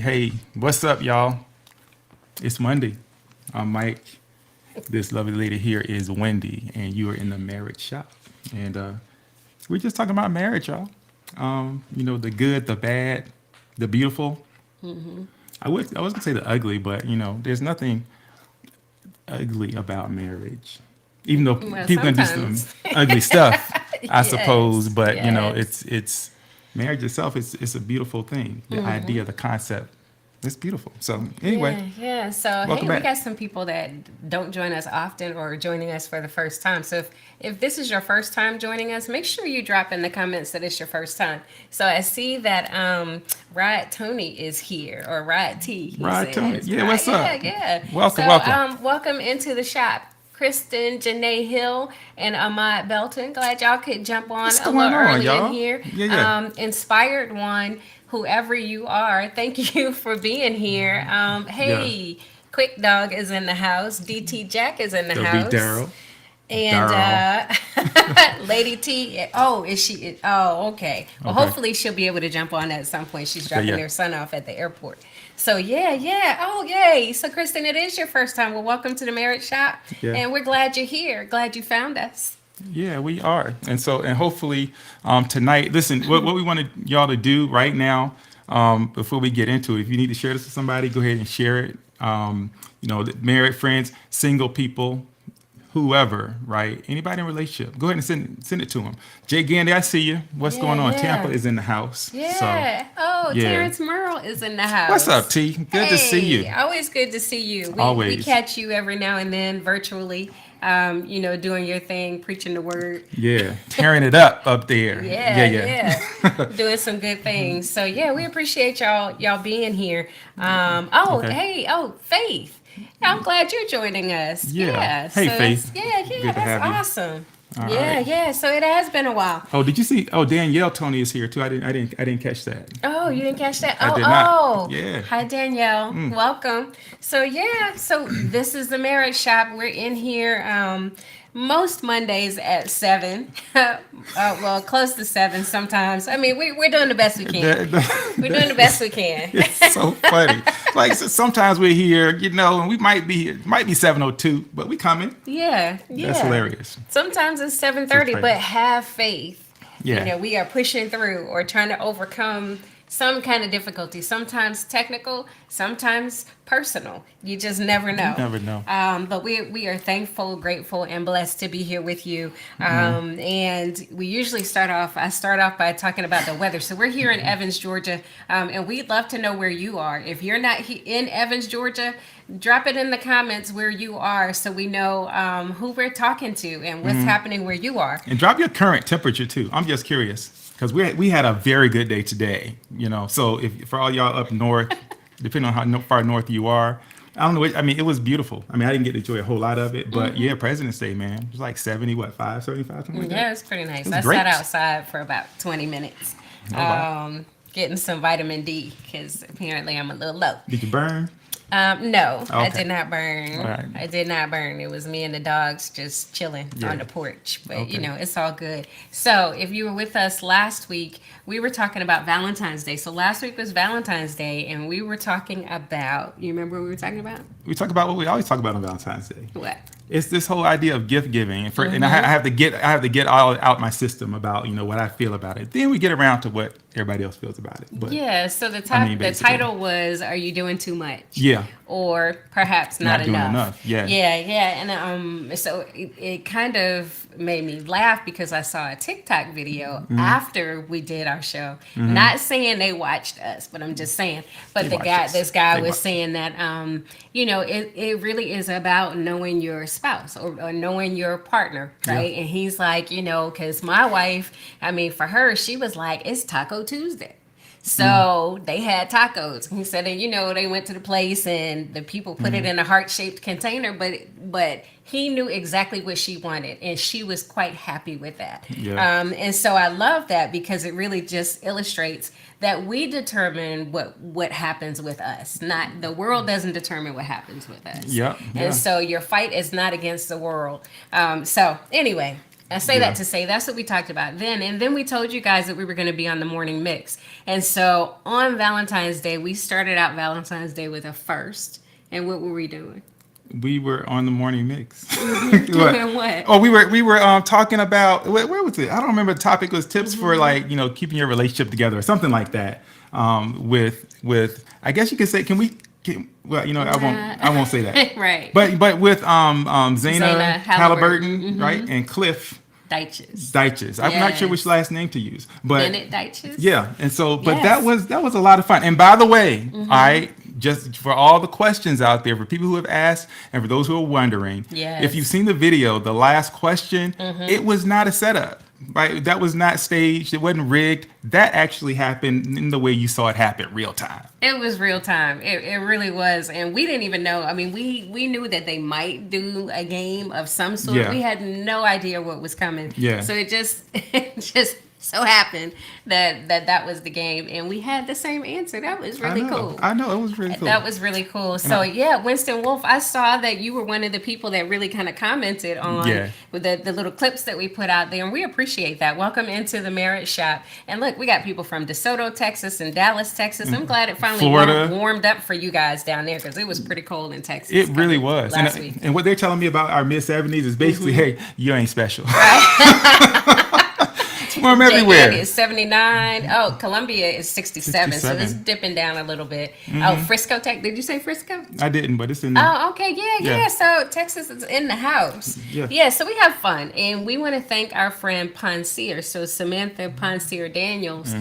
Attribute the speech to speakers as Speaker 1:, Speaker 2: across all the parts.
Speaker 1: Hey, what's up, y'all? It's Monday. I'm Mike. This lovely lady here is Wendy, and you are in the marriage shop. And we're just talking about marriage, y'all. The good, the bad, the beautiful. I was gonna say the ugly, but there's nothing ugly about marriage. Even though
Speaker 2: Well,
Speaker 1: people can do some
Speaker 2: sometimes.
Speaker 1: ugly stuff, I suppose,
Speaker 2: Yes,
Speaker 1: but
Speaker 2: yes.
Speaker 1: it's marriage itself is it's a beautiful thing. The idea, the concept, it's beautiful. So anyway,
Speaker 2: Yeah, yeah. So,
Speaker 1: welcome
Speaker 2: hey, we
Speaker 1: back.
Speaker 2: got some people that don't join us often or are joining us for the first time. So, if this is your first time joining us, make sure you drop in the comments that it's your first time. So, I see that Rod Tony is here, or Rod T, he
Speaker 1: Right, Tony.
Speaker 2: says.
Speaker 1: Yeah,
Speaker 2: Right,
Speaker 1: what's
Speaker 2: yeah,
Speaker 1: up?
Speaker 2: yeah. So,
Speaker 1: Welcome, welcome.
Speaker 2: welcome into the shop. Kristen, Janae Hill, and Ahmad Belton. Glad y'all could jump on
Speaker 1: What's
Speaker 2: a little
Speaker 1: going on,
Speaker 2: early in
Speaker 1: y'all?
Speaker 2: here.
Speaker 1: Yeah, yeah.
Speaker 2: Inspired One, whoever you are, thank you for being here.
Speaker 1: Yeah.
Speaker 2: Hey, Quick Dog is in the house. DT Jack is in the
Speaker 1: There'll be
Speaker 2: house.
Speaker 1: Daryl.
Speaker 2: And
Speaker 1: Daryl.
Speaker 2: Lady T, oh, is she? Oh, okay. Well,
Speaker 1: Okay.
Speaker 2: hopefully she'll be able to jump on at some point. She's
Speaker 1: Okay,
Speaker 2: dropping
Speaker 1: yeah.
Speaker 2: their son off at the airport. So yeah, yeah. Oh, yay. So Kristen, it is your first time. Well, welcome to the Marriage Shop,
Speaker 1: Yeah.
Speaker 2: and we're glad you're here. Glad you found us.
Speaker 1: Yeah, we are. And hopefully tonight, listen, what we wanted y'all to do right now, before we get into it, if you need to share this with somebody, go ahead and share it. The married friends, single people, whoever, right? Anybody in a relationship, go ahead and send it to them. Jay Gandy, I see you. What's
Speaker 2: Yeah,
Speaker 1: going on? Tampa
Speaker 2: yeah.
Speaker 1: is in the house. So,
Speaker 2: Yeah. Oh,
Speaker 1: yeah.
Speaker 2: Terrence Merle is in the
Speaker 1: What's up,
Speaker 2: house.
Speaker 1: T? Good to see
Speaker 2: Hey,
Speaker 1: you.
Speaker 2: always good to see you. We
Speaker 1: Always.
Speaker 2: catch you every now and then virtually, doing your thing, preaching the word.
Speaker 1: Yeah. Tearing it up there. Yeah,
Speaker 2: Yeah, yeah.
Speaker 1: yeah.
Speaker 2: Doing some good things. So yeah, we appreciate y'all being here. Oh,
Speaker 1: Okay.
Speaker 2: hey, oh, Faith. I'm glad you're joining us.
Speaker 1: Yeah.
Speaker 2: Yeah.
Speaker 1: Hey,
Speaker 2: So
Speaker 1: Faith.
Speaker 2: yeah,
Speaker 1: Good to
Speaker 2: that's
Speaker 1: have you.
Speaker 2: awesome.
Speaker 1: All
Speaker 2: Yeah,
Speaker 1: right.
Speaker 2: yeah. So it has been a while.
Speaker 1: Oh, did you see? Oh, Danielle Tony is here too. I didn't catch that.
Speaker 2: Oh, you didn't catch that?
Speaker 1: I
Speaker 2: Oh,
Speaker 1: did not.
Speaker 2: oh.
Speaker 1: Yeah.
Speaker 2: Hi, Danielle. Welcome. So, yeah, so this is the Marriage Shop. We're in here most Mondays at 7. Well, close to 7 sometimes. I mean, we're doing the best we can. We're doing the best we can.
Speaker 1: It's so funny. Like sometimes we're here, and we might be 7:02, but we coming.
Speaker 2: Yeah,
Speaker 1: That's
Speaker 2: yeah.
Speaker 1: hilarious.
Speaker 2: Sometimes it's
Speaker 1: It's
Speaker 2: 7:30,
Speaker 1: crazy.
Speaker 2: but have faith.
Speaker 1: Yeah.
Speaker 2: We are pushing through or trying to overcome some kind of difficulty, sometimes technical, sometimes personal. You just never know.
Speaker 1: You never know.
Speaker 2: But we are thankful, grateful, and blessed to be here with you. And we usually I start off by talking about the weather. So we're here in Evans, Georgia, and we'd love to know where you are. If you're not in Evans, Georgia, drop it in the comments where you are so we know who we're talking to and what's happening where you are.
Speaker 1: And drop your current temperature too. I'm just curious because we had a very good day today. So if for all y'all up north, depending on how far north you are, I don't know. It was beautiful. I didn't get to enjoy a whole lot of it, but yeah, President's Day, man, it was like 75, something like that.
Speaker 2: Yeah, it's pretty nice.
Speaker 1: It
Speaker 2: I
Speaker 1: was great.
Speaker 2: sat outside for about 20 minutes,
Speaker 1: Oh, wow.
Speaker 2: getting some vitamin D because apparently I'm a little low.
Speaker 1: Did you burn?
Speaker 2: No, I
Speaker 1: Okay.
Speaker 2: did not burn.
Speaker 1: All right.
Speaker 2: I did not burn. It was me and the dogs just chilling
Speaker 1: Yeah.
Speaker 2: on the porch. But,
Speaker 1: Okay.
Speaker 2: it's all good. So, if you were with us last week, we were talking about Valentine's Day. So, last week was Valentine's Day, and we were talking about, you remember what we were talking about?
Speaker 1: We talk about what we always talk about on Valentine's Day.
Speaker 2: What?
Speaker 1: It's this whole idea of gift giving, and I have to get all out my system about what I feel about it. Then we get around to what everybody else feels about it. But
Speaker 2: Yeah, so the the
Speaker 1: basically.
Speaker 2: title was "Are you doing too much?"
Speaker 1: yeah,
Speaker 2: Or perhaps not,
Speaker 1: Not doing enough, yeah.
Speaker 2: yeah, and so it kind of made me laugh because I saw a TikTok video after we did our show. Not saying they watched us, but I'm just saying. But
Speaker 1: They watched us.
Speaker 2: this guy
Speaker 1: They
Speaker 2: was
Speaker 1: watched.
Speaker 2: saying that it really is about knowing your spouse or knowing your partner, right?
Speaker 1: Yeah.
Speaker 2: And he's like, because my wife, for her, she was like, it's Taco Tuesday. So they had tacos. He said, and they went to the place and the people put it in a heart-shaped container, but he knew exactly what she wanted, and she was quite happy with that.
Speaker 1: Yeah.
Speaker 2: And so I love that because it really just illustrates that we determine what happens with us. Not the world doesn't determine what happens with us.
Speaker 1: Yep, yeah.
Speaker 2: And so your fight is not against the world. So anyway. I say
Speaker 1: Yeah.
Speaker 2: that to say that's what we talked about then. And then we told you guys that we were going to be on the morning mix. And so on Valentine's Day, we started out Valentine's Day with a first. And what were we doing?
Speaker 1: we were on the morning mix.
Speaker 2: Doing what?
Speaker 1: Oh, we were talking about where was it? I don't remember. The topic was tips for keeping your relationship together or something like that. With I guess you could say I won't say that.
Speaker 2: Right.
Speaker 1: But with Zayna
Speaker 2: Halliburton.
Speaker 1: Halliburton, right, and Cliff
Speaker 2: Deitches.
Speaker 1: I'm not sure
Speaker 2: Yes.
Speaker 1: which last name to use, but
Speaker 2: Bennett Deitches?
Speaker 1: yeah. And so, but
Speaker 2: Yes.
Speaker 1: that was a lot of fun. And by the way, all right, just for all the questions out there, for people who have asked, and for those who are wondering,
Speaker 2: Yes.
Speaker 1: if you've seen the video, the last question, it was not a setup. Right, that was not staged. It wasn't rigged. That actually happened in the way you saw it happen, real time.
Speaker 2: It was real time. It really was. And we didn't even know. We knew that they might do a game of some sort.
Speaker 1: Yeah.
Speaker 2: We had no idea what was coming.
Speaker 1: Yeah.
Speaker 2: So it just so happened that was the game. And we had the same answer. That was really cool.
Speaker 1: I know, it was really cool.
Speaker 2: That was really cool. So yeah, Winston Wolf, I saw that you were one of the people that really kind of commented on
Speaker 1: Yeah.
Speaker 2: with the little clips that we put out there, and we appreciate that. Welcome into the Marriage Shop. And look, we got people from DeSoto, Texas, and Dallas, Texas. I'm glad it finally
Speaker 1: Florida.
Speaker 2: warmed up for you guys down there because it was pretty cold in Texas.
Speaker 1: It really was.
Speaker 2: last week.
Speaker 1: And what they're telling me about our mid 70s is basically, hey, you ain't special. It's warm everywhere.
Speaker 2: Miami is 79. Oh, Columbia is 67. So
Speaker 1: 67.
Speaker 2: it's dipping down a little bit. Oh, Frisco, Tech. Did you say Frisco?
Speaker 1: I didn't, but it's in there.
Speaker 2: Oh, okay. Yeah.
Speaker 1: Yeah.
Speaker 2: So Texas is in the house.
Speaker 1: Yeah.
Speaker 2: So we have fun. And we want to thank our friend Ponsier, so Samantha Ponsier Daniels,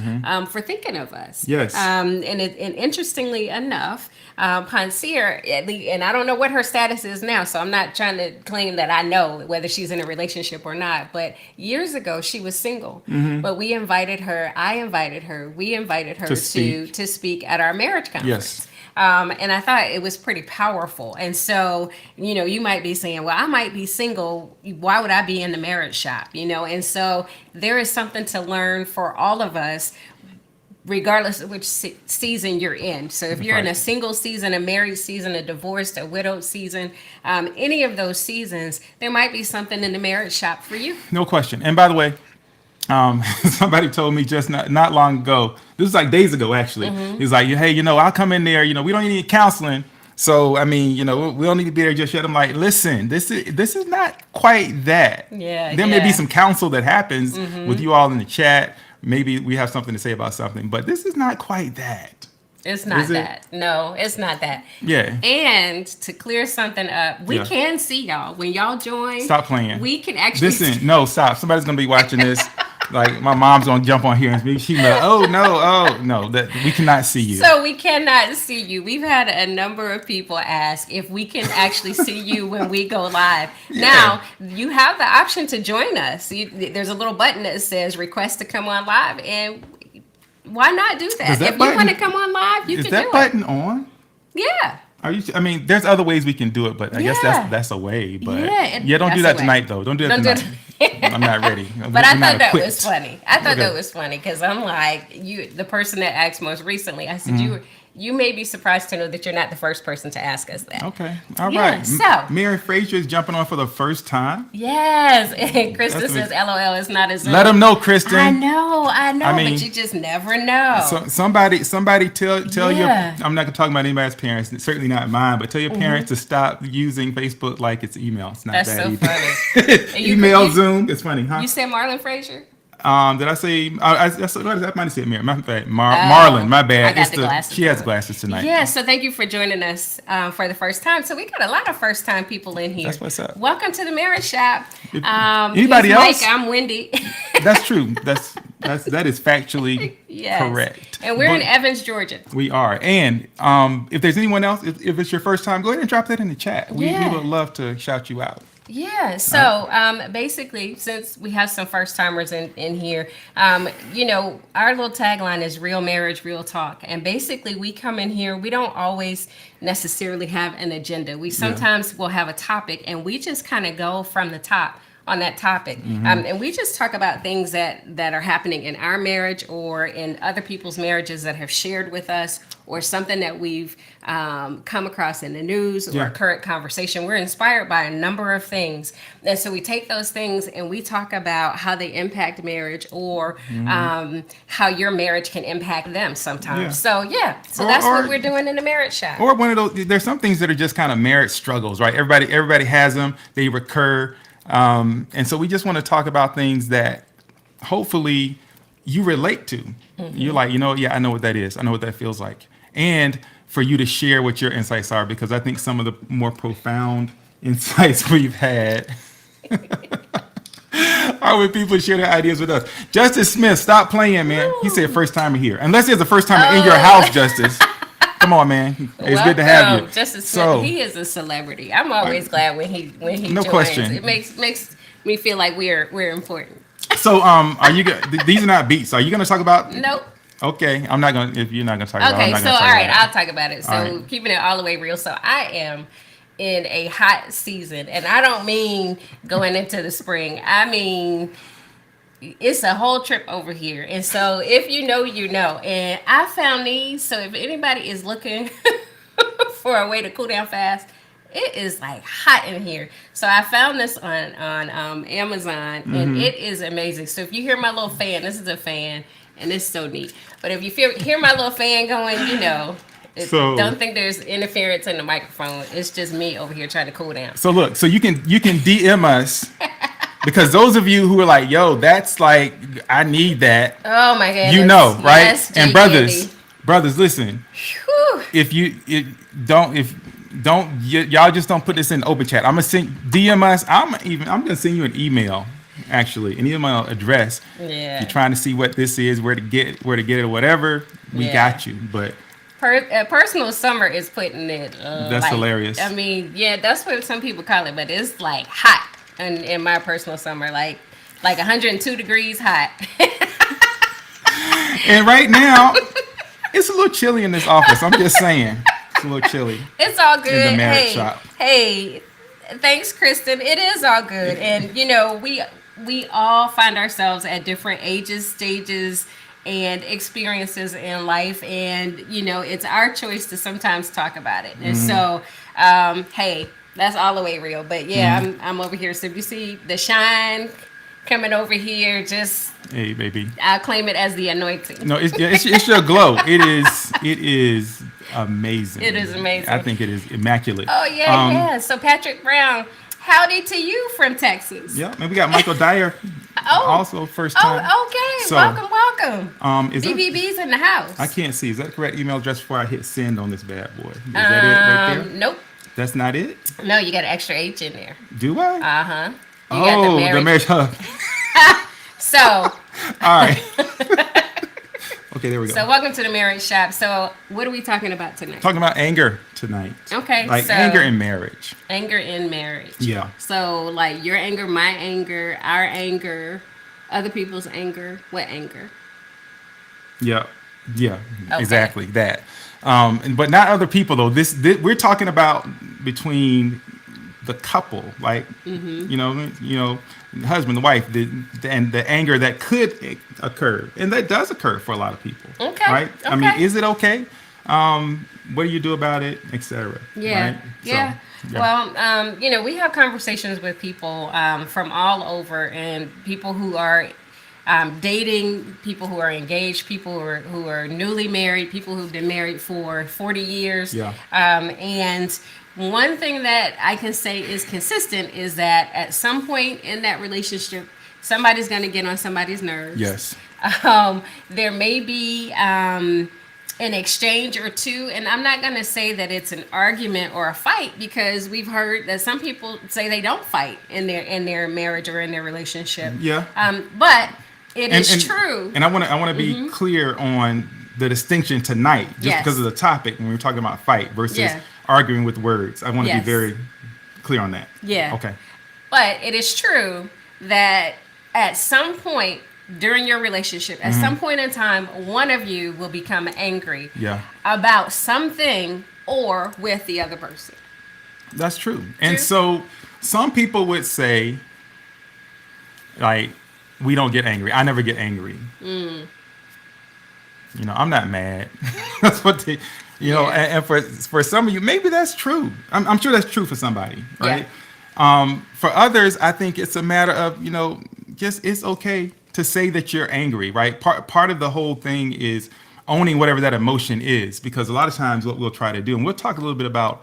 Speaker 2: for thinking of us.
Speaker 1: Yes.
Speaker 2: And interestingly enough, Ponsier, and I don't know what her status is now, so I'm not trying to claim that I know whether she's in a relationship or not. But years ago, she was single. But we invited her. We invited her to speak at our marriage conference.
Speaker 1: Yes.
Speaker 2: And I thought it was pretty powerful. And so, you might be saying, well, I might be single. Why would I be in the marriage shop? And so there is something to learn for all of us, regardless of which season you're in. So if you're in a single season, a married season, a divorced, a widowed season, any of those seasons, there might be something in the marriage shop for you.
Speaker 1: No question. And by the way, somebody told me just not long ago, this was like days ago actually. He's like, hey, I'll come in there, we don't need any counseling. So we don't need to be there just yet. I'm like, listen, this is not quite that.
Speaker 2: Yeah.
Speaker 1: There may be some counsel that happens with you all in the chat, maybe we have something to say about something. But this is not quite that.
Speaker 2: It's not
Speaker 1: Is it?
Speaker 2: that. No, it's not that.
Speaker 1: Yeah.
Speaker 2: And to clear something up, we
Speaker 1: Yeah.
Speaker 2: can see y'all. When y'all join,
Speaker 1: Stop playing.
Speaker 2: we can actually
Speaker 1: Listen, no, stop. Somebody's gonna be watching this. Like my mom's gonna jump on here and she like, oh no, that we cannot see you.
Speaker 2: So we cannot see you. We've had a number of people ask if we can actually see you when we go live. Now, you have the option to join us. There's a little button that says request to come on live, and why not do that?
Speaker 1: Is that
Speaker 2: If
Speaker 1: button-
Speaker 2: you want to come on live, you
Speaker 1: Is
Speaker 2: can
Speaker 1: that
Speaker 2: do
Speaker 1: button on?
Speaker 2: it. Yeah.
Speaker 1: Are you? I mean, there's other ways we can do it, but I guess
Speaker 2: Yeah.
Speaker 1: that's a way. But
Speaker 2: Yeah,
Speaker 1: don't do
Speaker 2: that's
Speaker 1: that
Speaker 2: a way.
Speaker 1: tonight though. Don't do that
Speaker 2: Don't do
Speaker 1: tonight. I'm not ready.
Speaker 2: But I thought that was funny. I thought
Speaker 1: Okay.
Speaker 2: that was funny because I'm like, the person that asked most recently, I said,
Speaker 1: Mm-hmm.
Speaker 2: you may be surprised to know that you're not the first person to ask us that.
Speaker 1: Okay. All
Speaker 2: Yeah,
Speaker 1: right.
Speaker 2: so-
Speaker 1: Mary Frazier is jumping on for the first time.
Speaker 2: Yes. And Krista
Speaker 1: That's
Speaker 2: says, LOL, it's not as
Speaker 1: Let them know, Kristen.
Speaker 2: I know,
Speaker 1: I mean,
Speaker 2: but you just never know.
Speaker 1: So somebody tell your.
Speaker 2: Yeah.
Speaker 1: I'm not gonna talk about anybody's parents. Certainly not mine. But tell your parents to stop using Facebook like it's email. It's not
Speaker 2: That's
Speaker 1: that
Speaker 2: so
Speaker 1: either.
Speaker 2: funny. You-
Speaker 1: Email,
Speaker 2: you-
Speaker 1: Zoom. It's funny, huh?
Speaker 2: You said Marlon Frazier?
Speaker 1: Did I say? I might have said Mary. My bad. Marlon. My bad.
Speaker 2: I got the glasses
Speaker 1: She has
Speaker 2: on.
Speaker 1: glasses tonight.
Speaker 2: Yeah, so thank you for joining us for the first time. So we got a lot of first time people in here.
Speaker 1: That's what's up.
Speaker 2: Welcome to the Marriage Shop.
Speaker 1: Anybody
Speaker 2: he's
Speaker 1: else?
Speaker 2: Mike, I'm Wendy.
Speaker 1: That's true. That is factually
Speaker 2: Yes.
Speaker 1: correct.
Speaker 2: And we're in
Speaker 1: But
Speaker 2: Evans, Georgia.
Speaker 1: we are. And if there's anyone else, if it's your first time, go ahead and drop that in the chat. We
Speaker 2: Yeah.
Speaker 1: would love to shout you out.
Speaker 2: Yeah, so basically, since we have some first timers in here, our little tagline is real marriage, real talk. And basically, we come in here, we don't always necessarily have an agenda. We sometimes will have a topic, and we just kind of go from the top on that topic. And we just talk about things that are happening in our marriage or in other people's marriages that have shared with us, or something that we've come across in the news or
Speaker 1: Yeah.
Speaker 2: a current conversation. We're inspired by a number of things. And so we take those things and we talk about how they impact marriage, or how your marriage can impact them sometimes.
Speaker 1: Yeah.
Speaker 2: So
Speaker 1: Or-
Speaker 2: that's
Speaker 1: or-
Speaker 2: what we're doing in the Marriage Shop.
Speaker 1: Or one of those. There's some things that are just kind of marriage struggles, right? Everybody has them. They recur, and so we just want to talk about things that hopefully you relate to. You're like, I know what that is. I know what that feels like, and for you to share what your insights are, because I think some of the more profound insights we've had are when people share their ideas with us. Justice Smith, stop playing, man. He said first timer here. Unless there's a first timer in your house, Justice. Come on, man. It's good to have you.
Speaker 2: Welcome, Justice Smith. He is a celebrity. I'm always glad when he
Speaker 1: No
Speaker 2: joins.
Speaker 1: question.
Speaker 2: It makes me feel like we're important.
Speaker 1: So, are you? These are not beats. Are you going to talk about?
Speaker 2: Nope.
Speaker 1: Okay, I'm not going. If you're not going to talk about, it, I'm
Speaker 2: Okay,
Speaker 1: not
Speaker 2: so
Speaker 1: gonna
Speaker 2: all
Speaker 1: talk
Speaker 2: right,
Speaker 1: about
Speaker 2: I'll talk about it. So
Speaker 1: All right.
Speaker 2: keeping it all the way real. So I am in a hot season, and I don't mean going into the spring. I mean it's a whole trip over here. And so if you know, you know. And I found these. So if anybody is looking for a way to cool down fast, it is like hot in here. So I found this on Amazon, and it is amazing. So if you hear my little fan, this is a fan, and it's so neat. But if you hear my little fan going,
Speaker 1: So-
Speaker 2: don't think there's interference in the microphone. It's just me over here trying to cool down.
Speaker 1: So look, so you can DM us because those of you who are like, yo, that's like, I need that.
Speaker 2: Oh my goodness.
Speaker 1: You know, right?
Speaker 2: Yes,
Speaker 1: And
Speaker 2: J.
Speaker 1: brothers, listen.
Speaker 2: Whew.
Speaker 1: If y'all just don't put this in the open chat. I'm gonna DM us. I'm gonna send you an email, actually, an email address.
Speaker 2: Yeah.
Speaker 1: You're trying to see what this is, where to get it, or whatever. We
Speaker 2: Yeah.
Speaker 1: got you. But
Speaker 2: Personal Summer is putting it.
Speaker 1: That's hilarious.
Speaker 2: I mean, yeah, that's what some people call it, but it's like hot in my personal summer, like 102 degrees hot.
Speaker 1: and right now, it's a little chilly in this office. I'm just saying, it's a little chilly.
Speaker 2: It's all good.
Speaker 1: In the marriage shop.
Speaker 2: Hey, thanks, Kristen. It is all good, and we all find ourselves at different ages, stages, and experiences in life, and it's our choice to sometimes talk about it. And so hey, that's all the way real. But yeah, I'm over here, so if you see the shine coming over here, just
Speaker 1: Hey, baby.
Speaker 2: I'll claim it as the anointing.
Speaker 1: No, it's your glow. It is amazing.
Speaker 2: It is amazing.
Speaker 1: I think it is immaculate.
Speaker 2: Oh yeah. So Patrick Brown, howdy to you from Texas.
Speaker 1: Yeah, and we got Michael Dyer
Speaker 2: Oh,
Speaker 1: Also, first time.
Speaker 2: oh, okay.
Speaker 1: So,
Speaker 2: Welcome.
Speaker 1: is that,
Speaker 2: BBB's in the house.
Speaker 1: I can't see. Is that the correct email address before I hit send on this bad boy? Is that it right there?
Speaker 2: Nope.
Speaker 1: That's not it?
Speaker 2: No, you got an extra H in there.
Speaker 1: Do I?
Speaker 2: Uh-huh. You got
Speaker 1: Oh, the marriage hub.
Speaker 2: So,
Speaker 1: All right. Okay, there we go.
Speaker 2: so welcome to the Marriage Shop. So, what are we talking about tonight?
Speaker 1: Talking about anger tonight.
Speaker 2: Okay,
Speaker 1: Like
Speaker 2: so
Speaker 1: anger in marriage.
Speaker 2: anger in marriage.
Speaker 1: Yeah.
Speaker 2: So, like your anger, my anger, our anger, other people's anger. What anger?
Speaker 1: Yeah. Yeah.
Speaker 2: Okay.
Speaker 1: Exactly that. But not other people though. This we're talking about between the couple, like you know, the husband, the wife, and the anger that could occur, and that does occur for a lot of people.
Speaker 2: Okay.
Speaker 1: Right?
Speaker 2: Okay.
Speaker 1: I mean, is it okay? What do you do about it, etc.
Speaker 2: Yeah.
Speaker 1: Right?
Speaker 2: Yeah.
Speaker 1: So,
Speaker 2: Well, we have conversations with people from all over, and people who are dating, people who are engaged, people who are newly married, people who've been married for 40 years.
Speaker 1: Yeah.
Speaker 2: And one thing that I can say is consistent is that at some point in that relationship, somebody's going to get on somebody's nerves.
Speaker 1: Yes.
Speaker 2: There may be an exchange or two, and I'm not going to say that it's an argument or a fight, because we've heard that some people say they don't fight in their marriage or in their relationship.
Speaker 1: Yeah.
Speaker 2: But it is
Speaker 1: And-
Speaker 2: true.
Speaker 1: And I want to be clear on the distinction tonight, just
Speaker 2: Yes.
Speaker 1: because of the topic when we're talking about fight versus
Speaker 2: Yeah.
Speaker 1: arguing with words. I want to
Speaker 2: Yes.
Speaker 1: be very clear on that.
Speaker 2: Yeah.
Speaker 1: Okay.
Speaker 2: But it is true that at some point during your relationship, at some point in time, one of you will become angry
Speaker 1: Yeah.
Speaker 2: about something or with the other person.
Speaker 1: That's true. And
Speaker 2: True.
Speaker 1: so some people would say, like, we don't get angry. I never get angry. I'm not mad. That's what they,
Speaker 2: Yeah.
Speaker 1: and for some of you, maybe that's true. I'm sure that's true for somebody, right? For others, I think it's a matter of, just it's okay to say that you're angry, right? Part of the whole thing is owning whatever that emotion is, because a lot of times what we'll try to do, and we'll talk a little bit about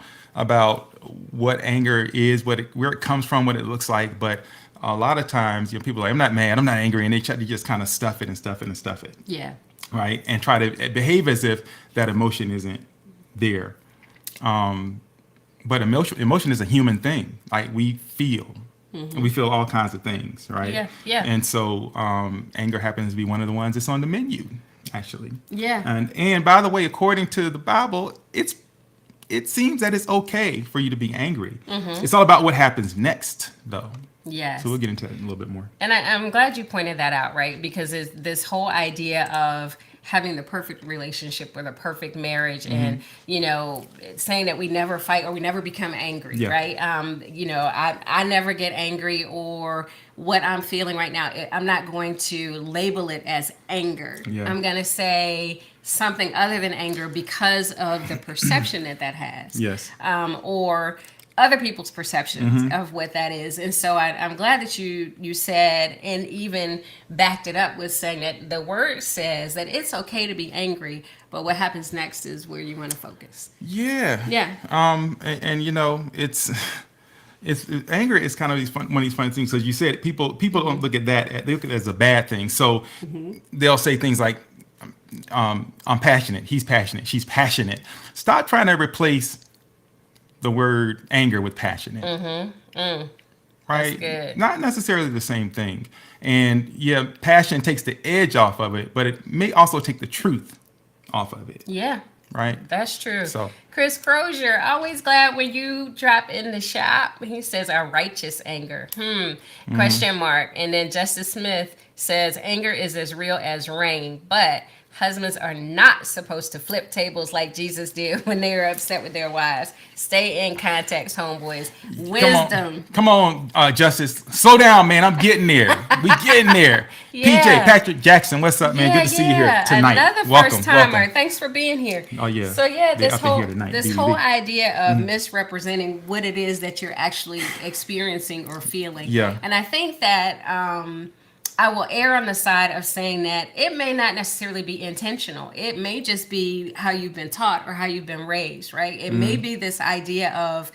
Speaker 1: what anger is, where it comes from, what it looks like, but a lot of times, people are like, I'm not mad, I'm not angry, and they try to just kind of stuff it and stuff it and stuff it.
Speaker 2: Yeah.
Speaker 1: Right, and try to behave as if that emotion isn't there. But emotion is a human thing. Like, we feel, and we feel all kinds of things, right?
Speaker 2: Yeah, yeah.
Speaker 1: And so anger happens to be one of the ones that's on the menu, actually.
Speaker 2: Yeah.
Speaker 1: And by the way, according to the Bible, it seems that it's okay for you to be angry. It's all about what happens next, though.
Speaker 2: Yes.
Speaker 1: So we'll get into that in a little bit more.
Speaker 2: And I'm glad you pointed that out, right? Because it's this whole idea of having the perfect relationship or the perfect marriage, and saying that we never fight or we never become angry,
Speaker 1: Yeah.
Speaker 2: right? I never get angry, or what I'm feeling right now, I'm not going to label it as anger.
Speaker 1: Yeah.
Speaker 2: I'm going to say something other than anger because of the perception that has.
Speaker 1: Yes.
Speaker 2: Or other people's perceptions of what that is. And so I'm glad that you said, and even backed it up with saying that the word says that it's okay to be angry, but what happens next is where you want to focus.
Speaker 1: Yeah.
Speaker 2: Yeah.
Speaker 1: It's anger is kind of one of these funny things. So you said people don't look at that, they look at it as a bad thing. So they'll say things like, I'm passionate, he's passionate, she's passionate. Stop trying to replace the word anger with passionate. Right?
Speaker 2: That's good.
Speaker 1: Not necessarily the same thing. And yeah, passion takes the edge off of it, but it may also take the truth off of it.
Speaker 2: Yeah.
Speaker 1: Right?
Speaker 2: That's true.
Speaker 1: So-
Speaker 2: Chris Crozier, always glad when you drop in the shop. He says our righteous anger. Question mark. And then Justice Smith says anger is as real as rain, but husbands are not supposed to flip tables like Jesus did when they were upset with their wives. Stay in context, homeboys. Wisdom.
Speaker 1: Come on, Justice. Slow down, man. I'm getting there. We getting there.
Speaker 2: Yeah.
Speaker 1: PJ, Patrick Jackson, what's up, man? Good to see you here tonight.
Speaker 2: Another
Speaker 1: Welcome,
Speaker 2: first timer.
Speaker 1: welcome.
Speaker 2: Thanks for being here.
Speaker 1: Oh, yeah.
Speaker 2: So yeah,
Speaker 1: They're
Speaker 2: this
Speaker 1: up in
Speaker 2: whole
Speaker 1: here tonight.
Speaker 2: this
Speaker 1: BBB.
Speaker 2: whole idea of misrepresenting what it is that you're actually experiencing or feeling.
Speaker 1: Yeah.
Speaker 2: And I think that I will err on the side of saying that it may not necessarily be intentional. It may just be how you've been taught or how you've been raised, right? It may be this idea of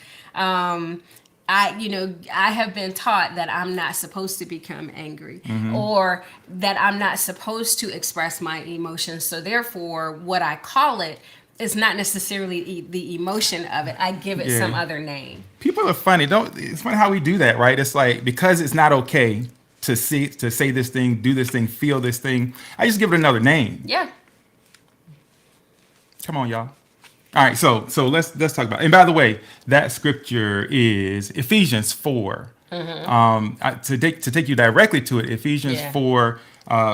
Speaker 2: I have been taught that I'm not supposed to become angry, or that I'm not supposed to express my emotions. So therefore, what I call it is not necessarily the emotion of it. I give it some
Speaker 1: Yeah.
Speaker 2: other name.
Speaker 1: People are funny. Don't It's funny how we do that, right? It's like because it's not okay to say this thing, do this thing, feel this thing. I just give it another name.
Speaker 2: Yeah.
Speaker 1: Come on, y'all. All right, so let's talk about. And by the way, that scripture is Ephesians 4. To take you directly to it, Ephesians
Speaker 2: Yeah.
Speaker 1: 4,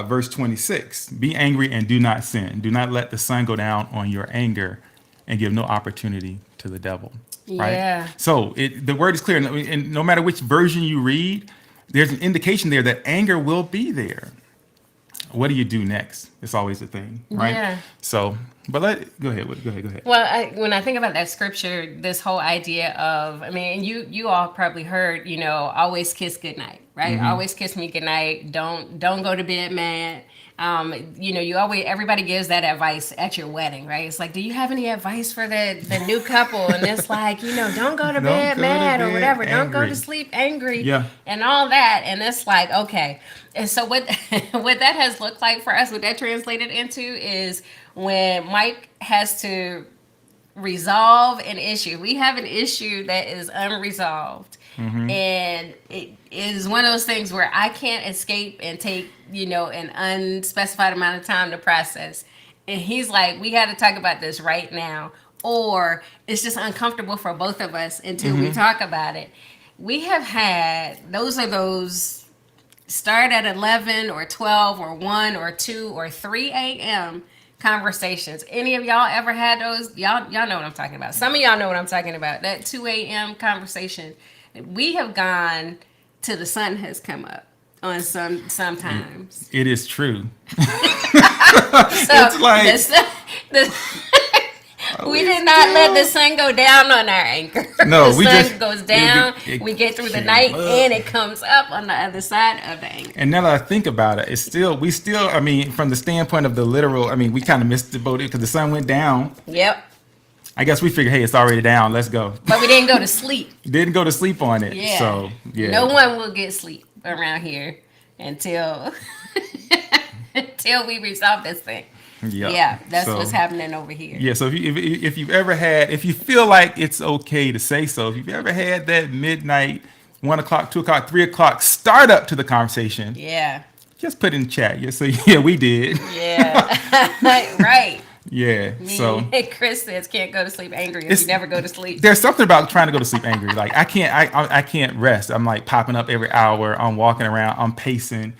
Speaker 1: verse 26. Be angry and do not sin. Do not let the sun go down on your anger, and give no opportunity to the devil. Right.
Speaker 2: Yeah.
Speaker 1: So the word is clear, and no matter which version you read, there's an indication there that anger will be there. What do you do next? It's always the thing, right?
Speaker 2: Yeah.
Speaker 1: So, but go ahead. Go ahead.
Speaker 2: Well, when I think about that scripture, this whole idea of, I mean, you all probably heard, always kiss goodnight, right? Always kiss me goodnight. Don't go to bed mad. You always, everybody gives that advice at your wedding, right? It's like, do you have any advice for the new couple? And it's like, don't go to
Speaker 1: Don't
Speaker 2: bed
Speaker 1: go to
Speaker 2: mad or
Speaker 1: bed
Speaker 2: whatever. Don't go
Speaker 1: angry.
Speaker 2: to sleep angry.
Speaker 1: Yeah.
Speaker 2: And all that. And it's like, okay. And so what what that has looked like for us, what that translated into is when Mike has to resolve an issue. We have an issue that is unresolved. And it is one of those things where I can't escape and take, an unspecified amount of time to process. And he's like, we got to talk about this right now. Or it's just uncomfortable for both of us until we talk about it. We have had, those start at 11 or 12 or 1 or 2 or 3 a.m. conversations. Any of y'all ever had those? Y'all know what I'm talking about. Some of y'all know what I'm talking about. That 2 a.m. conversation. We have gone till the sun has come up on sometimes.
Speaker 1: It is true.
Speaker 2: So
Speaker 1: It's like-
Speaker 2: we did not let the sun go down on our anger.
Speaker 1: No,
Speaker 2: the
Speaker 1: we
Speaker 2: sun
Speaker 1: just-
Speaker 2: goes down.
Speaker 1: it
Speaker 2: we get through the
Speaker 1: came
Speaker 2: night,
Speaker 1: up.
Speaker 2: and it comes up on the other side of the anger.
Speaker 1: And now that I think about it, we still, I mean, from the standpoint of the literal, I mean, we kind of missed the boat because the sun went down.
Speaker 2: Yep.
Speaker 1: I guess we figured, hey, it's already down. Let's go.
Speaker 2: But we didn't go to sleep.
Speaker 1: Didn't go to sleep on it.
Speaker 2: Yeah.
Speaker 1: So, yeah.
Speaker 2: No one will get sleep around here until until we resolve this thing.
Speaker 1: Yeah.
Speaker 2: Yeah, that's
Speaker 1: So-
Speaker 2: what's happening over here.
Speaker 1: Yeah, so if you've ever had, if you feel like it's okay to say so, if you've ever had that midnight, 1 o'clock, 2 o'clock, 3 o'clock start up to the conversation,
Speaker 2: Yeah.
Speaker 1: just put in chat. Yeah, so yeah, we did.
Speaker 2: Yeah. Right.
Speaker 1: Yeah. So
Speaker 2: Chris says can't go to sleep angry if
Speaker 1: It's-
Speaker 2: you never go to sleep.
Speaker 1: there's something about trying to go to sleep angry. Like I can't rest. I'm like popping up every hour. I'm walking around. I'm pacing,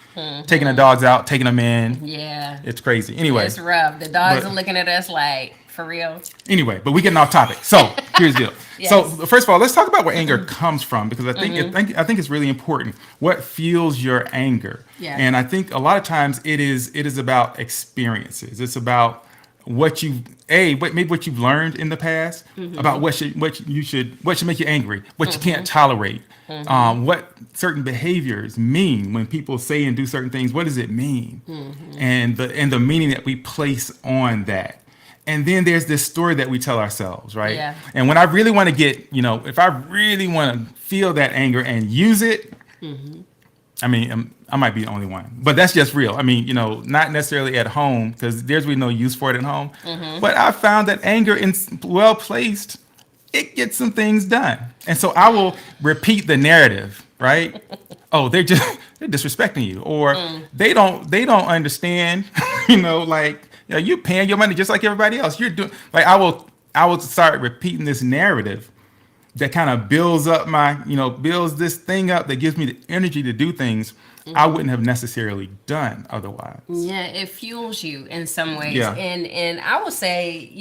Speaker 1: taking the dogs out, taking them in.
Speaker 2: Yeah.
Speaker 1: It's crazy. Anyway.
Speaker 2: It's rough. The dogs
Speaker 1: But-
Speaker 2: are looking at us like, for real.
Speaker 1: Anyway, but we're getting off topic. So here's the deal.
Speaker 2: Yes.
Speaker 1: So first of all, let's talk about where anger comes from because I think it's really important. What fuels your anger?
Speaker 2: Yeah.
Speaker 1: And I think a lot of times it is about experiences. It's about what you've learned in the past about what should make you angry, what you can't tolerate, what certain behaviors mean when people say and do certain things. What does it mean? And the meaning that we place on that. And then there's this story that we tell ourselves, right?
Speaker 2: Yeah.
Speaker 1: And when I really want to get, if I really want to feel that anger and use it, I mean, I might be the only one, but that's just real. I mean, not necessarily at home because there's really no use for it at home. But I found that anger, well placed, it gets some things done. And so I will repeat the narrative, right? Oh, they're disrespecting you, or they don't understand. You paying your money just like everybody else. You're doing like I will start repeating this narrative that kind of builds up builds this thing up that gives me the energy to do things I wouldn't have necessarily done otherwise.
Speaker 2: Yeah, it fuels you in some ways.
Speaker 1: Yeah.
Speaker 2: And I will say,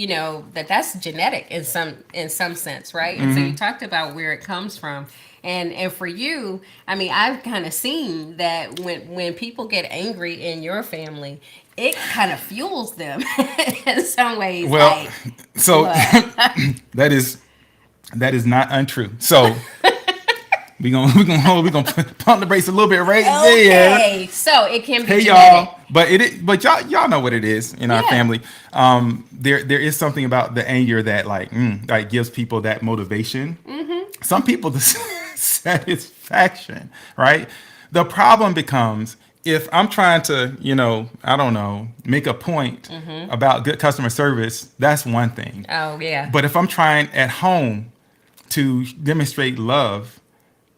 Speaker 2: that's genetic in some sense, right? And so you talked about where it comes from. And for you, I mean, I've kind of seen that when people get angry in your family, it kind of fuels them in some ways.
Speaker 1: Well, so
Speaker 2: what?
Speaker 1: that is not untrue. So we're gonna pump the brakes a little bit right there.
Speaker 2: Okay, so it can be
Speaker 1: Hey
Speaker 2: genetic.
Speaker 1: y'all, but y'all know what it is in our
Speaker 2: Yeah.
Speaker 1: family. There is something about the anger that like gives people that motivation. Some people satisfaction, right? The problem becomes if I'm trying to, I don't know, make a point about good customer service, that's one thing.
Speaker 2: Oh yeah.
Speaker 1: But if I'm trying at home to demonstrate love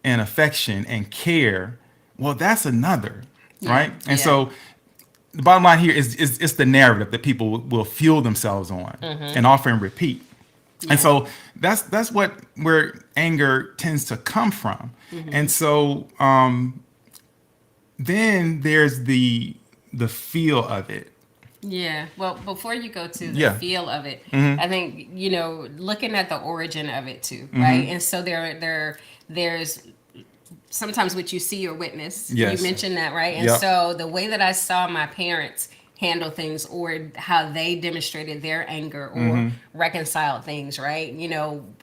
Speaker 1: and affection and care, well, that's another, right? And
Speaker 2: Yeah.
Speaker 1: so the bottom line here is it's the narrative that people will fuel themselves on and often repeat. And so that's where anger tends to come from. And so then there's the feel of it.
Speaker 2: Yeah. Well, before you go to the
Speaker 1: Yeah.
Speaker 2: feel of it, I think looking at the origin of it too, right? And so there's sometimes what you see or witness.
Speaker 1: Yes.
Speaker 2: You mentioned that, right? And
Speaker 1: Yep.
Speaker 2: so the way that I saw my parents handle things or how they demonstrated their anger or reconciled things, right?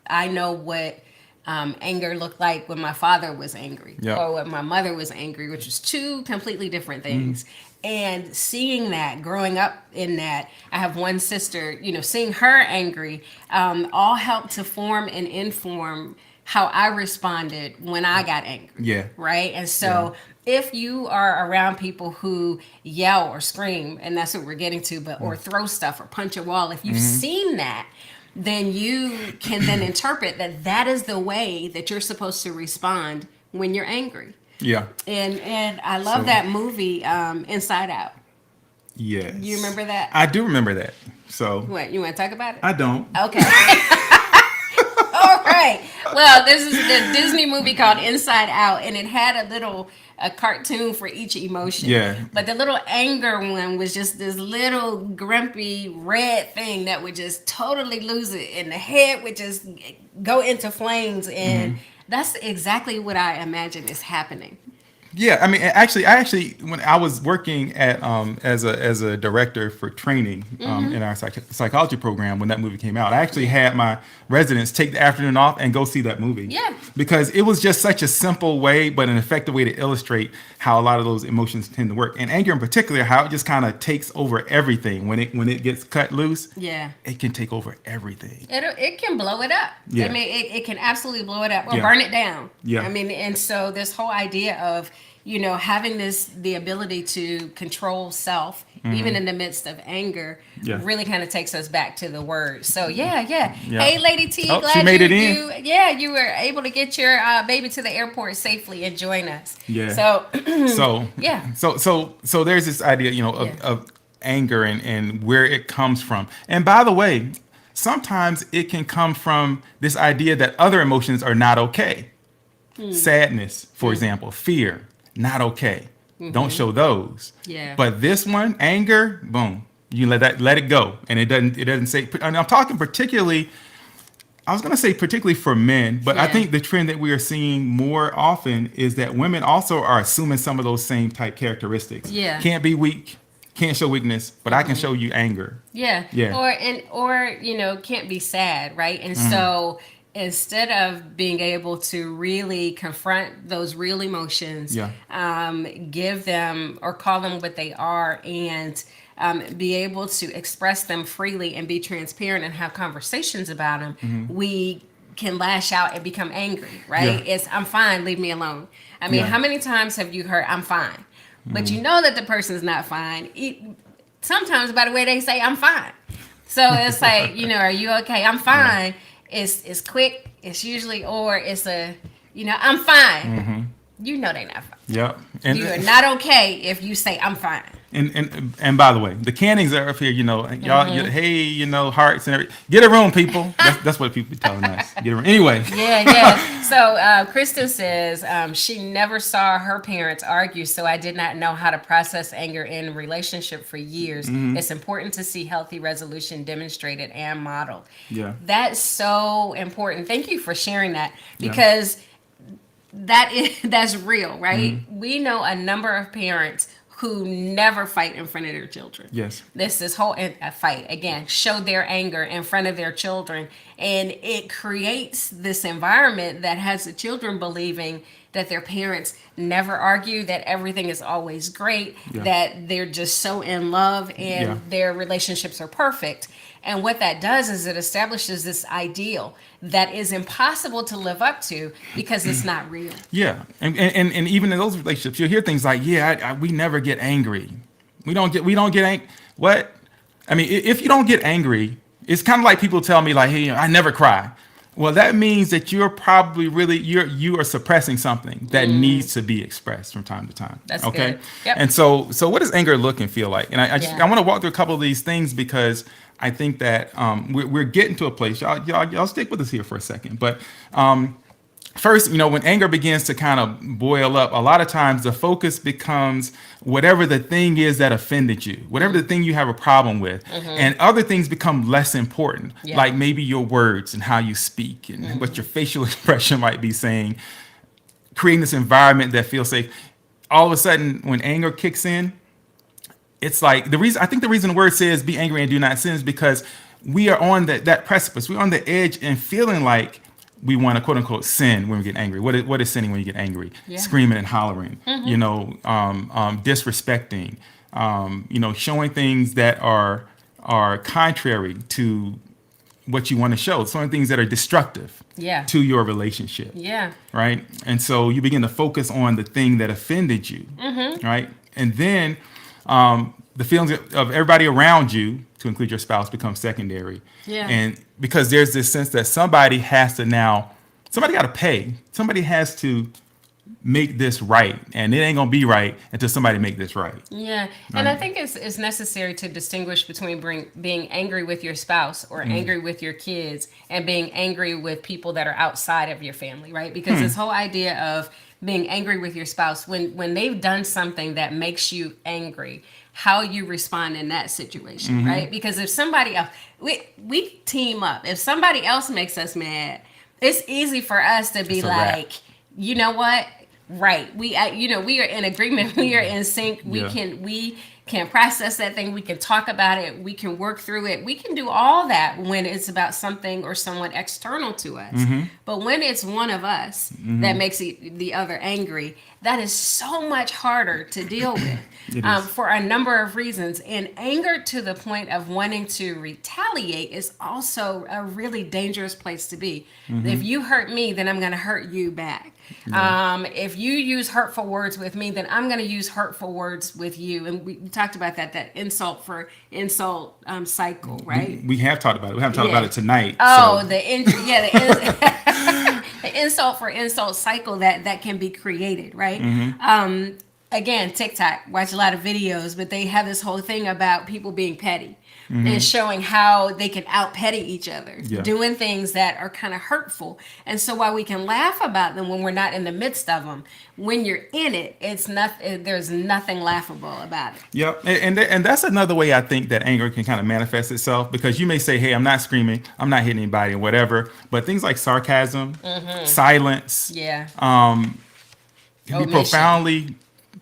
Speaker 2: I know what anger looked like when my father was angry
Speaker 1: Yep.
Speaker 2: or when my mother was angry, which was two completely different things. And seeing that, growing up in that, I have one sister, seeing her angry, all helped to form and inform how I responded when I got angry.
Speaker 1: Yeah.
Speaker 2: Right. And so if you are around people who yell or scream, and that's what we're getting to, or throw stuff or punch a wall, if you've seen that, then you can then interpret that is the way that you're supposed to respond when you're angry.
Speaker 1: Yeah.
Speaker 2: And I love
Speaker 1: So-
Speaker 2: that movie, Inside Out.
Speaker 1: Yes.
Speaker 2: You remember that?
Speaker 1: I do remember that. So
Speaker 2: What, you want to talk about it?
Speaker 1: I don't.
Speaker 2: Okay. All right. Well, this is the Disney movie called Inside Out, and it had a cartoon for each emotion.
Speaker 1: Yeah.
Speaker 2: But the little anger one was just this little grumpy red thing that would just totally lose it, and the head would just go into flames, and that's exactly what I imagine is happening.
Speaker 1: Yeah, I mean, I actually, when I was working at as a director for training in our psychology program when that movie came out, I actually had my residents take the afternoon off and go see that movie.
Speaker 2: Yeah.
Speaker 1: Because it was just such a simple way, but an effective way to illustrate how a lot of those emotions tend to work, and anger in particular, how it just kind of takes over everything when it gets cut loose.
Speaker 2: Yeah.
Speaker 1: It can take over everything.
Speaker 2: It can blow it up.
Speaker 1: Yeah.
Speaker 2: I mean, it can absolutely blow it up or
Speaker 1: Yeah.
Speaker 2: burn it down.
Speaker 1: Yeah.
Speaker 2: I mean, and so this whole idea of, having the ability to control self, even in the midst of anger,
Speaker 1: Yeah.
Speaker 2: really kind of takes us back to the word. So yeah.
Speaker 1: Yeah.
Speaker 2: Hey, Lady T,
Speaker 1: Oh,
Speaker 2: glad
Speaker 1: she made
Speaker 2: you,
Speaker 1: it in.
Speaker 2: you were able to get your baby to the airport safely and join us.
Speaker 1: Yeah.
Speaker 2: So
Speaker 1: So
Speaker 2: Yeah.
Speaker 1: So there's this idea,
Speaker 2: Yeah.
Speaker 1: of anger and where it comes from. And by the way, sometimes it can come from this idea that other emotions are not okay. Sadness, for example, fear, not okay. Don't show those.
Speaker 2: Yeah.
Speaker 1: But this one, anger, boom, you let it go, and it doesn't say. And I'm talking particularly. I was going to say particularly for men, but I
Speaker 2: Yeah.
Speaker 1: think the trend that we are seeing more often is that women also are assuming some of those same type characteristics.
Speaker 2: Yeah.
Speaker 1: Can't be weak, can't show weakness, but I can show you anger.
Speaker 2: Yeah.
Speaker 1: Yeah.
Speaker 2: Or can't be sad, right? And so instead of being able to really confront those real emotions,
Speaker 1: Yeah.
Speaker 2: give them or call them what they are, and be able to express them freely and be transparent and have conversations about them, we can lash out and become angry, right?
Speaker 1: Yeah.
Speaker 2: It's, I'm fine, leave me alone. I mean,
Speaker 1: Yeah.
Speaker 2: how many times have you heard, I'm fine? But you know that the person's not fine. Sometimes by the way they say, I'm fine. So it's like, are you okay? I'm fine. It's quick. It's usually, or it's I'm fine. You know they're not fine.
Speaker 1: Yep.
Speaker 2: You are not okay if you say, I'm fine.
Speaker 1: And by the way, the Cannings are up here, y'all, hey, hearts and everything. Get a room, people. That's what people be telling us. Get a room. Anyway.
Speaker 2: Yeah. So Krista says she never saw her parents argue, so I did not know how to process anger in a relationship for years. It's important to see healthy resolution demonstrated and modeled.
Speaker 1: Yeah.
Speaker 2: That's so important. Thank you for sharing that, because that's real, right? We know a number of parents who never fight in front of their children.
Speaker 1: Yes.
Speaker 2: This whole fight, again, show their anger in front of their children. And it creates this environment that has the children believing that their parents never argue, that everything is always great,
Speaker 1: Yeah.
Speaker 2: that they're just so in love and
Speaker 1: Yeah.
Speaker 2: their relationships are perfect. And what that does is it establishes this ideal that is impossible to live up to because it's not real.
Speaker 1: Yeah, and even in those relationships, you'll hear things like, "Yeah, we never get angry. We don't get What? I mean, if you don't get angry, it's kind of like people tell me like, "Hey, I never cry." Well, that means that you're probably really you are suppressing something that needs to be expressed from time to time.
Speaker 2: That's
Speaker 1: Okay.
Speaker 2: good. Yep.
Speaker 1: And so what does anger look and feel like? And
Speaker 2: Yeah.
Speaker 1: I want to walk through a couple of these things because I think that we're getting to a place. Y'all stick with us here for a second, but. First, when anger begins to kind of boil up, a lot of times the focus becomes whatever the thing is that offended you, whatever the thing you have a problem with, and other things become less important,
Speaker 2: Yeah.
Speaker 1: like maybe your words and how you speak and what your facial expression might be saying, creating this environment that feels safe. All of a sudden, when anger kicks in, it's like I think the reason the word says be angry and do not sin is because we are on that precipice. We're on the edge and feeling like we want to quote unquote sin when we get angry. What is sinning when you get angry?
Speaker 2: Yeah.
Speaker 1: Screaming and hollering, disrespecting, showing things that are contrary to what you want to show, showing things that are destructive
Speaker 2: Yeah.
Speaker 1: to your relationship.
Speaker 2: Yeah.
Speaker 1: Right? And so you begin to focus on the thing that offended you, right? And then the feelings of everybody around you, to include your spouse, become secondary.
Speaker 2: Yeah.
Speaker 1: And because there's this sense that somebody got to pay. Somebody has to make this right, and it ain't gonna be right until somebody make this right.
Speaker 2: Yeah, and I think it's necessary to distinguish between being angry with your spouse or angry with your kids and being angry with people that are outside of your family, right? Because this whole idea of being angry with your spouse, when they've done something that makes you angry, how you respond in that situation, right? Because if somebody else, we team up. If somebody else makes us mad, it's easy for us to be
Speaker 1: It's a wrap.
Speaker 2: like, you know what? Right. We are in agreement. We are in sync. We can process that thing. We can talk about it. We can work through it. We can do all that when it's about something or someone external to us. But when it's one of us that makes the other angry, that is so much harder to deal with
Speaker 1: It is.
Speaker 2: for a number of reasons. And anger to the point of wanting to retaliate is also a really dangerous place to be. If you hurt me, then I'm going to hurt you back. If you use hurtful words with me, then I'm going to use hurtful words with you. And we talked about that insult for insult cycle, right?
Speaker 1: We have talked about it. We haven't talked about it tonight.
Speaker 2: Oh,
Speaker 1: so.
Speaker 2: The insult for insult cycle that can be created, right? Again, TikTok, watch a lot of videos, but they have this whole thing about people being petty and showing how they can out petty each other, doing things that are kind of hurtful. And so while we can laugh about them when we're not in the midst of them, when you're in it, there's nothing laughable about it.
Speaker 1: Yep, and that's another way I think that anger can kind of manifest itself, because you may say, "Hey, I'm not screaming, I'm not hitting anybody, or whatever," but things like sarcasm, silence,
Speaker 2: Yeah.
Speaker 1: can be
Speaker 2: Omission.
Speaker 1: profoundly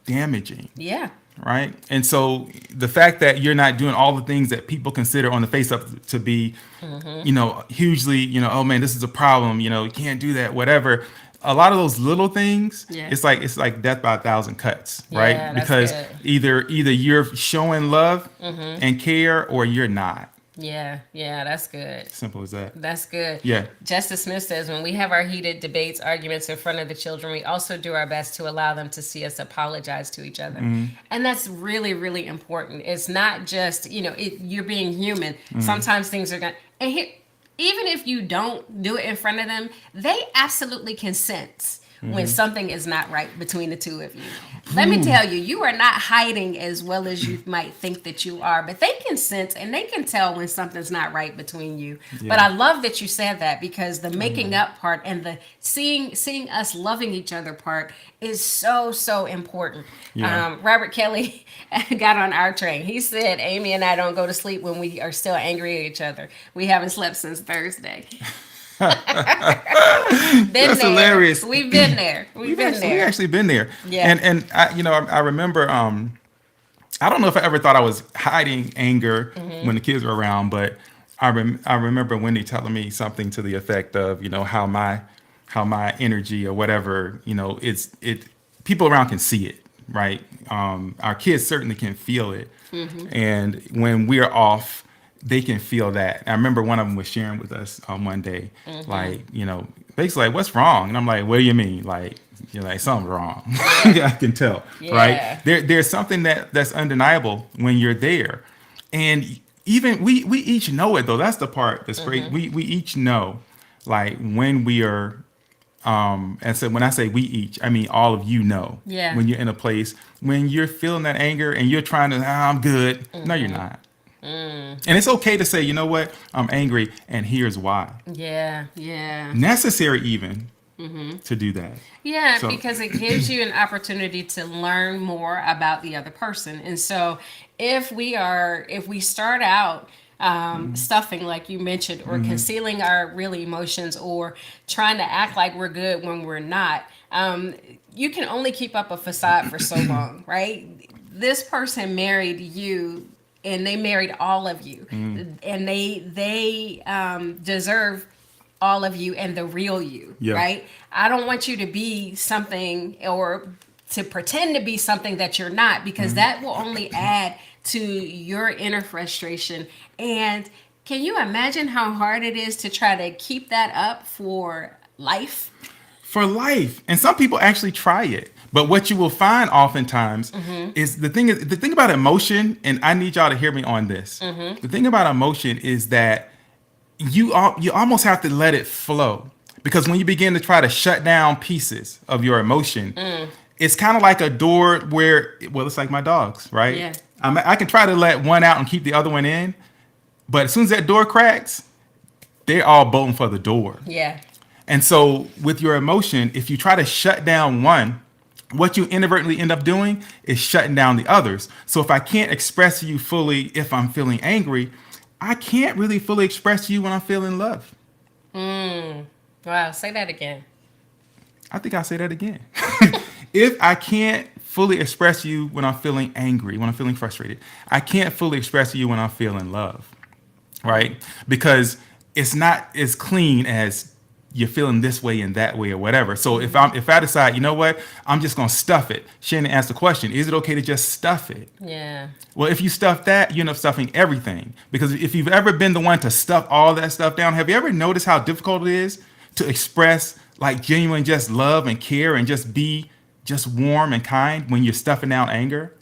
Speaker 1: damaging,
Speaker 2: Yeah.
Speaker 1: right? And so the fact that you're not doing all the things that people consider on the face of to be, hugely, oh man, this is a problem, you can't do that, whatever. A lot of those little things, it's like death by a thousand cuts, right?
Speaker 2: Yeah, that's
Speaker 1: Because
Speaker 2: good.
Speaker 1: either you're showing love and care, or you're not.
Speaker 2: Yeah, that's good.
Speaker 1: Simple as that.
Speaker 2: That's good.
Speaker 1: Yeah.
Speaker 2: Justice Smith says, when we have our heated debates, arguments in front of the children, we also do our best to allow them to see us apologize to each other. And that's really, really important. It's not just, you're being human. Sometimes things are going to, even if you don't do it in front of them, they absolutely can sense when something is not right between the two of you. Let me tell you, you are not hiding as well as you might think that you are, but they can sense and they can tell when something's not right between you.
Speaker 1: Yeah.
Speaker 2: But I love that you said that, because the making up part and the seeing us loving each other part is so, so important.
Speaker 1: Yeah.
Speaker 2: Robert Kelly got on our train. He said, Amy and I don't go to sleep when we are still angry at each other. We haven't slept since Thursday.
Speaker 1: That's hilarious.
Speaker 2: We've been there. We've
Speaker 1: actually been there.
Speaker 2: Yeah.
Speaker 1: And I remember, I don't know if I ever thought I was hiding anger when the kids were around, but I remember Wendy telling me something to the effect of, how my energy or whatever, people around can see it, right? Our kids certainly can feel it. And when we're off, they can feel that. I remember one of them was sharing with us on one day, like, basically like, what's wrong? And I'm like, what do you mean? Like, you're like, something's wrong. I can tell, right?
Speaker 2: Yeah.
Speaker 1: There's something that's undeniable when you're there. And even we each know it though. That's the part that's great. We each know, like, when we are and so when I say we each, I mean all of you know.
Speaker 2: Yeah.
Speaker 1: When you're in a place when you're feeling that anger and you're trying to, I'm good. No, you're not. And it's okay to say, you know what, I'm angry, and here's why.
Speaker 2: Yeah. Yeah.
Speaker 1: Necessary even to do that.
Speaker 2: Yeah,
Speaker 1: So-
Speaker 2: because it gives you an opportunity to learn more about the other person. And so if we start out stuffing, like you mentioned, or concealing our real emotions, or trying to act like we're good when we're not, you can only keep up a facade for so long, right? This person married you, and they married all of you, and they deserve all of you and the real you,
Speaker 1: Yeah.
Speaker 2: right? I don't want you to be something, or to pretend to be something that you're not, because that will only add to your inner frustration. And can you imagine how hard it is to try to keep that up for life?
Speaker 1: For life. And some people actually try it. But what you will find oftentimes is the thing about emotion, and I need y'all to hear me on this. The thing about emotion is that you almost have to let it flow, because when you begin to try to shut down pieces of your emotion, it's kind of like a door where, well, it's like my dogs, right?
Speaker 2: Yeah.
Speaker 1: I can try to let one out and keep the other one in, but as soon as that door cracks, they're all bolting for the door.
Speaker 2: Yeah.
Speaker 1: And so with your emotion, if you try to shut down one, what you inadvertently end up doing is shutting down the others. So if I can't express to you fully if I'm feeling angry, I can't really fully express to you when I'm feeling love.
Speaker 2: Wow, say that again.
Speaker 1: I think I'll say that again. If I can't fully express to you when I'm feeling angry, when I'm feeling frustrated, I can't fully express to you when I'm feeling love, right? Because it's not as clean as you're feeling this way and that way or whatever. So if I decide, you know what, I'm just gonna stuff it. Shannon asked the question, is it okay to just stuff it?
Speaker 2: Yeah.
Speaker 1: Well, if you stuff that, you end up stuffing everything. Because if you've ever been the one to stuff all that stuff down, have you ever noticed how difficult it is to express like genuine just love and care and just be just warm and kind when you're stuffing down anger?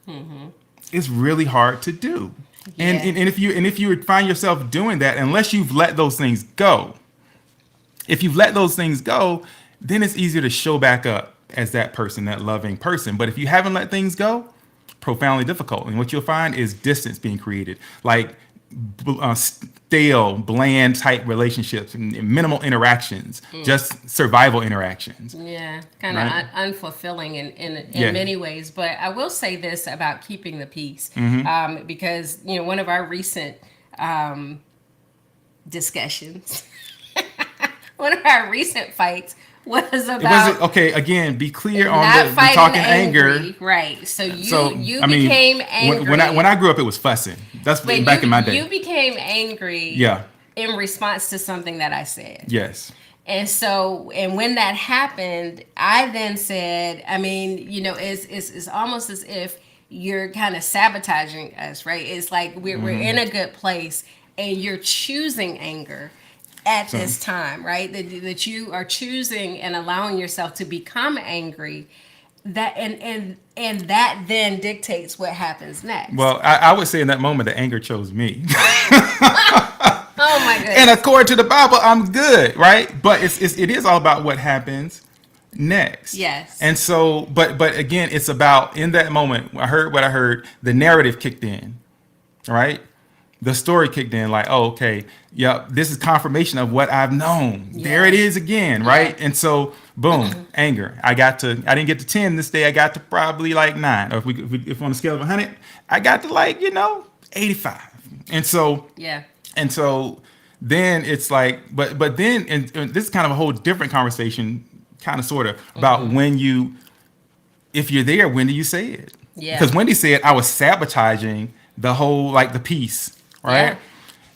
Speaker 1: It's really hard to do. And,
Speaker 2: Yeah.
Speaker 1: and if you find yourself doing that, unless you've let those things go, if you've let those things go, then it's easier to show back up as that person, that loving person. But if you haven't let things go, profoundly difficult. And what you'll find is distance being created, like stale, bland type relationships and minimal interactions, just survival interactions.
Speaker 2: Yeah, kind of
Speaker 1: Right.
Speaker 2: unfulfilling in
Speaker 1: Yeah.
Speaker 2: many ways. But I will say this about keeping the peace, because one of our recent discussions, one of our recent fights was about
Speaker 1: Okay, again, be clear on
Speaker 2: not
Speaker 1: the
Speaker 2: fighting
Speaker 1: talking
Speaker 2: angry,
Speaker 1: anger.
Speaker 2: right? So you
Speaker 1: So
Speaker 2: you
Speaker 1: I mean,
Speaker 2: became angry.
Speaker 1: when I grew up, it was fussing. That's
Speaker 2: but
Speaker 1: back
Speaker 2: you,
Speaker 1: in my day.
Speaker 2: you became angry.
Speaker 1: Yeah.
Speaker 2: In response to something that I said.
Speaker 1: Yes.
Speaker 2: And so, and when that happened, I then said, I mean, it's almost as if you're kind of sabotaging us, right? It's like we're in a good place, and you're choosing anger at this time, right? That you are choosing and allowing yourself to become angry. That and that then dictates what happens next.
Speaker 1: Well, I would say in that moment, the anger chose me.
Speaker 2: Oh my goodness.
Speaker 1: And according to the Bible, I'm good, right? But it is all about what happens next.
Speaker 2: Yes.
Speaker 1: And so, but again, it's about in that moment. I heard what I heard. The narrative kicked in, right? The story kicked in. Like, oh, okay, yep, this is confirmation of what I've known.
Speaker 2: Yeah.
Speaker 1: There it is again, right?
Speaker 2: Yeah.
Speaker 1: And so, boom, anger. I didn't get to 10 this day. I got to probably like 9. Or if on a scale of 100, I got to 85. And so.
Speaker 2: Yeah.
Speaker 1: And so then it's like, but then, and this is kind of a whole different conversation, kind of sort of about if you're there, when do you say it?
Speaker 2: Yeah.
Speaker 1: Because Wendy said I was sabotaging the whole, like the peace, right?
Speaker 2: Yeah.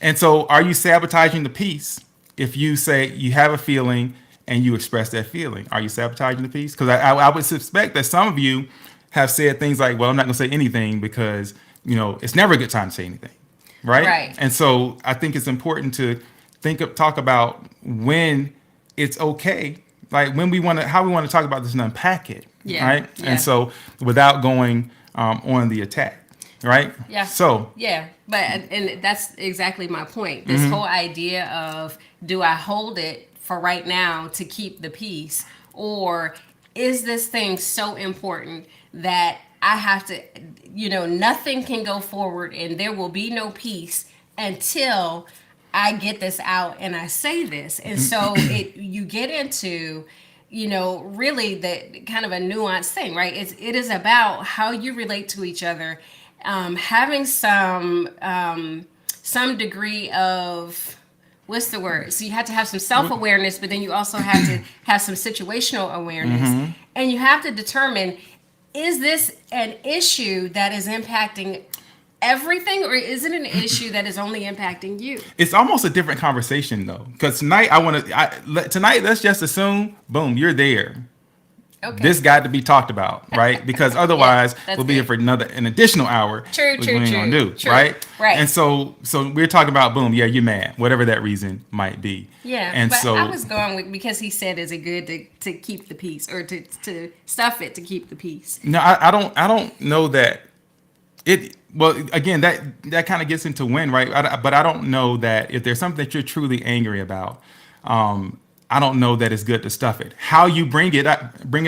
Speaker 1: And so are you sabotaging the peace if you say you have a feeling and you express that feeling? Are you sabotaging the peace? Because I would suspect that some of you have said things like, well, I'm not going to say anything because, it's never a good time to say anything. right?
Speaker 2: Right.
Speaker 1: And so I think it's important to talk about when it's okay, like when we want to, how we want to talk about this and unpack it,
Speaker 2: Yeah.
Speaker 1: right?
Speaker 2: Yeah.
Speaker 1: And so without going on the attack, right?
Speaker 2: Yeah.
Speaker 1: So
Speaker 2: Yeah. But and that's exactly my point. This whole idea of, do I hold it for right now to keep the peace, or is this thing so important that I have to, nothing can go forward and there will be no peace until I get this out and I say this. And so you get into, really the kind of a nuanced thing, right? It is about how you relate to each other, having some degree of, what's the word? So you have to have some self-awareness, but then you also have to have some situational awareness. And you have to determine, is this an issue that is impacting everything, or is it an issue that is only impacting you?
Speaker 1: it's almost a different conversation though, because tonight let's just assume, boom, you're there.
Speaker 2: Okay.
Speaker 1: This got to be talked about, right? Because otherwise,
Speaker 2: that's
Speaker 1: we'll be here
Speaker 2: good.
Speaker 1: for an additional hour.
Speaker 2: True,
Speaker 1: which
Speaker 2: true,
Speaker 1: we ain't
Speaker 2: true,
Speaker 1: gonna do,
Speaker 2: true.
Speaker 1: right?
Speaker 2: Right.
Speaker 1: And so we're talking about, boom, yeah, you're mad, whatever that reason might be.
Speaker 2: Yeah,
Speaker 1: And
Speaker 2: but
Speaker 1: so
Speaker 2: I was going with, because he said, is it good to keep the peace, or to stuff it to keep the peace?
Speaker 1: no, I don't know that it. Well, again, that kind of gets into when, right? But I don't know that if there's something that you're truly angry about, I don't know that it's good to stuff it. How you bring it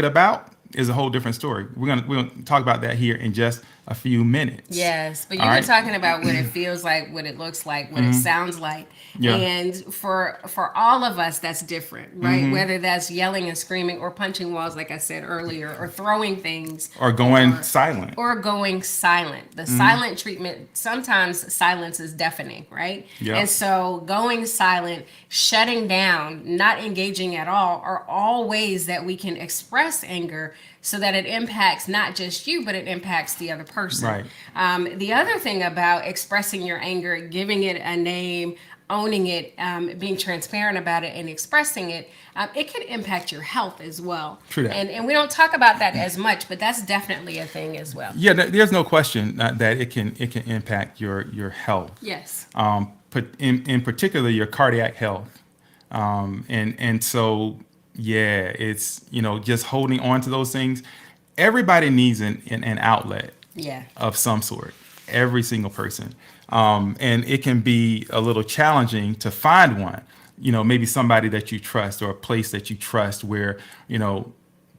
Speaker 1: about is a whole different story. We're gonna talk about that here in just a few minutes.
Speaker 2: Yes, but
Speaker 1: All
Speaker 2: you were
Speaker 1: right?
Speaker 2: talking about what it feels like, what it looks like, what it sounds like.
Speaker 1: Yeah.
Speaker 2: And for all of us, that's different, right? Whether that's yelling and screaming, or punching walls, like I said earlier, or throwing things,
Speaker 1: Or going silent.
Speaker 2: or going silent. The silent treatment, sometimes silence is deafening, right?
Speaker 1: Yeah.
Speaker 2: And so going silent, shutting down, not engaging at all, are all ways that we can express anger, so that it impacts not just you, but it impacts the other person.
Speaker 1: Right.
Speaker 2: The other thing about expressing your anger, giving it a name, owning it, being transparent about it, and expressing it, it can impact your health as well.
Speaker 1: True that.
Speaker 2: And we don't talk about that as much, but that's definitely a thing as well.
Speaker 1: Yeah, there's no question that it can impact your health.
Speaker 2: Yes.
Speaker 1: But in particular your cardiac health, and so yeah, it's just holding on to those things. Everybody needs an outlet
Speaker 2: Yeah.
Speaker 1: of some sort. Every single person, and it can be a little challenging to find one. Maybe somebody that you trust, or a place that you trust where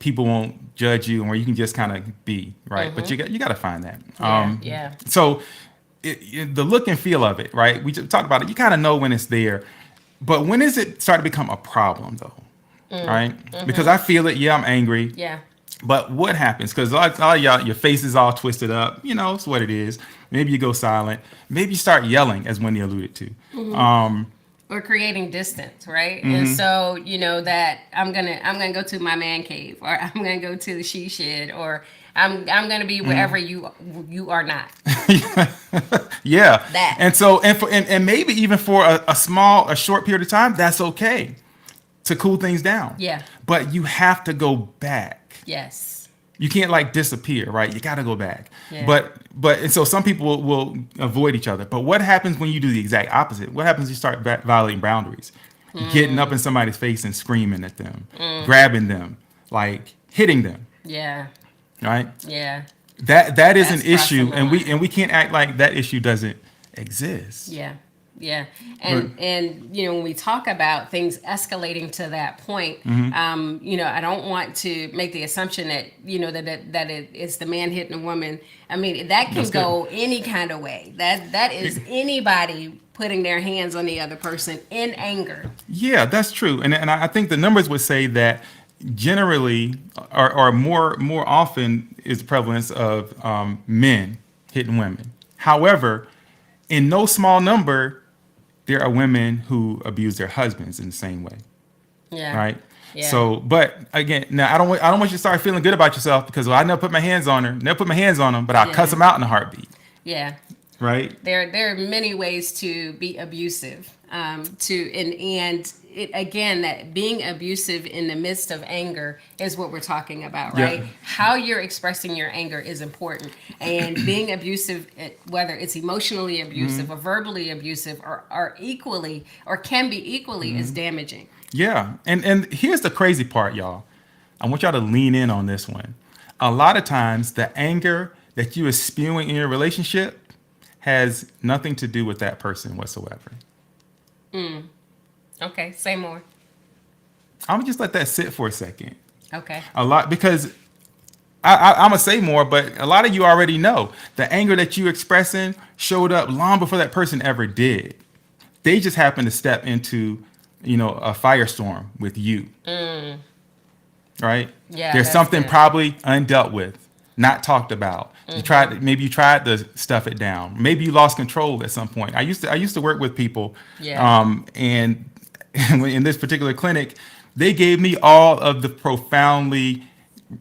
Speaker 1: people won't judge you and where you can just kind of be, right? But you got to find that.
Speaker 2: Yeah.
Speaker 1: So the look and feel of it, right? We just talked about it. You kind of know when it's there, but when does it start to become a problem, though? Right? Because I feel it. Yeah, I'm angry.
Speaker 2: Yeah.
Speaker 1: But what happens? Because a lot of y'all, your face is all twisted up. It's what it is. Maybe you go silent. Maybe you start yelling, as Wendy alluded to.
Speaker 2: Or creating distance, right? And so that I'm gonna go to my man cave, or I'm gonna go to the she shed, or I'm gonna be wherever you are not.
Speaker 1: Yeah.
Speaker 2: That.
Speaker 1: And so and maybe even for a short period of time, that's okay to cool things down.
Speaker 2: Yeah.
Speaker 1: But you have to go back.
Speaker 2: Yes.
Speaker 1: You can't disappear, right? You got to go back.
Speaker 2: Yeah.
Speaker 1: But and so some people will avoid each other. But what happens when you do the exact opposite? What happens when you start violating boundaries? Getting up in somebody's face and screaming at them, grabbing them, hitting them,
Speaker 2: Yeah.
Speaker 1: right?
Speaker 2: Yeah.
Speaker 1: That is
Speaker 2: That's
Speaker 1: an issue,
Speaker 2: crossing the
Speaker 1: and we can't act like that issue doesn't exist.
Speaker 2: Yeah. Yeah. And when we talk about things escalating to that point, I don't want to make the assumption that that it's the man hitting the woman. I mean, that can
Speaker 1: That's
Speaker 2: go any kind of way. That is anybody putting their hands on the other person in anger.
Speaker 1: Yeah, that's true, and I think the numbers would say that generally, or more often, is the prevalence of men hitting women. However, in no small number, there are women who abuse their husbands in the same way,
Speaker 2: Yeah.
Speaker 1: right?
Speaker 2: Yeah.
Speaker 1: So, but again, now I don't want you to start feeling good about yourself, because I never put my hands on her, never put my hands on them, but I cuss them out in a heartbeat,
Speaker 2: Yeah.
Speaker 1: right?
Speaker 2: There are many ways to be abusive. And again, that being abusive in the midst of anger is what we're talking about,
Speaker 1: Yeah.
Speaker 2: right? How you're expressing your anger is important, and being abusive, whether it's emotionally abusive or verbally abusive, are equally, or can be equally as damaging.
Speaker 1: Yeah. And here's the crazy part, y'all. I want y'all to lean in on this one. A lot of times, the anger that you are spewing in your relationship has nothing to do with that person whatsoever.
Speaker 2: Okay, say more.
Speaker 1: I'm gonna just let that sit for a second.
Speaker 2: Okay.
Speaker 1: A lot, because I'm gonna say more, but a lot of you already know the anger that you expressing showed up long before that person ever did. They just happened to step into, a firestorm with you, right?
Speaker 2: Yeah,
Speaker 1: There's
Speaker 2: that's
Speaker 1: something
Speaker 2: good.
Speaker 1: probably undealt with, not talked about. Maybe you tried to stuff it down. Maybe you lost control at some point. I used to work with people,
Speaker 2: Yeah.
Speaker 1: and in this particular clinic, they gave me all of the profoundly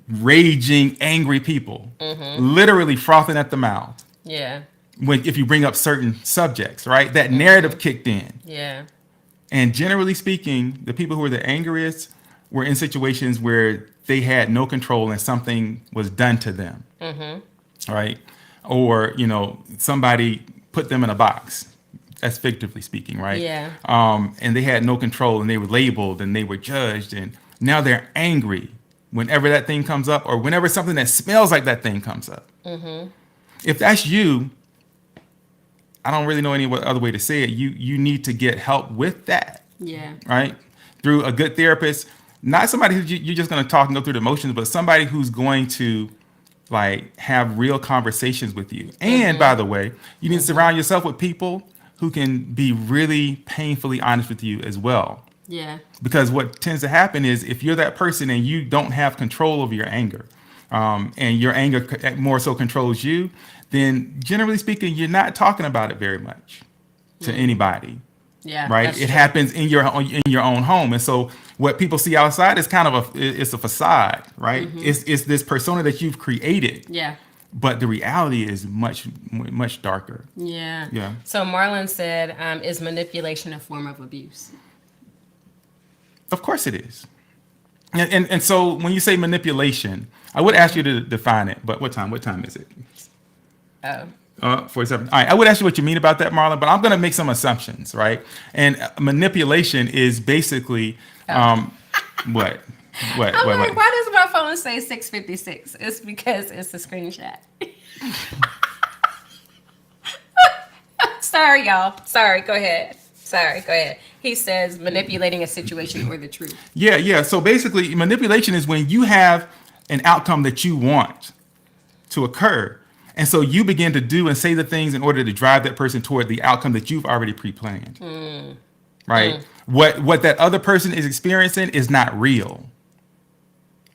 Speaker 1: raging, angry people, literally frothing at the mouth.
Speaker 2: Yeah.
Speaker 1: If you bring up certain subjects, right? That narrative kicked in.
Speaker 2: Yeah.
Speaker 1: And generally speaking, the people who were the angriest were in situations where they had no control and something was done to them, right? Or, somebody put them in a box. That's figuratively speaking, right?
Speaker 2: Yeah.
Speaker 1: And they had no control and they were labeled and they were judged. And now they're angry whenever that thing comes up or whenever something that smells like that thing comes up. If that's you, I don't really know any other way to say it. You need to get help with that,
Speaker 2: Yeah.
Speaker 1: right? Through a good therapist, not somebody who you're just going to talk and go through the motions, but somebody who's going to like have real conversations with you. And by the way, you need to surround yourself with people who can be really painfully honest with you as well.
Speaker 2: Yeah.
Speaker 1: Because what tends to happen is if you're that person and you don't have control over your anger, and your anger more so controls you, then generally speaking, you're not talking about it very much to anybody.
Speaker 2: Yeah.
Speaker 1: Right?
Speaker 2: That's
Speaker 1: It
Speaker 2: true.
Speaker 1: happens in your own home, and so what people see outside is kind of it's a facade, right? It's this persona that you've created,
Speaker 2: Yeah.
Speaker 1: but the reality is much darker.
Speaker 2: Yeah.
Speaker 1: Yeah.
Speaker 2: So Marlon said, is manipulation a form of abuse?
Speaker 1: Of course it is. And so when you say manipulation, I would ask you to define it. But what time? What time is it?
Speaker 2: Oh.
Speaker 1: 47. All right. I would ask you what you mean about that, Marlon, but I'm going to make some assumptions, right? And manipulation is basically what? What?
Speaker 2: I'm
Speaker 1: What?
Speaker 2: like,
Speaker 1: What?
Speaker 2: why does my phone say 6:56? It's because it's a screenshot. Sorry, y'all. Sorry. Go ahead. Sorry. Go ahead. He says manipulating a situation or the truth.
Speaker 1: Yeah, yeah. So basically, manipulation is when you have an outcome that you want to occur. And so you begin to do and say the things in order to drive that person toward the outcome that you've already pre-planned. Right? What that other person is experiencing is not real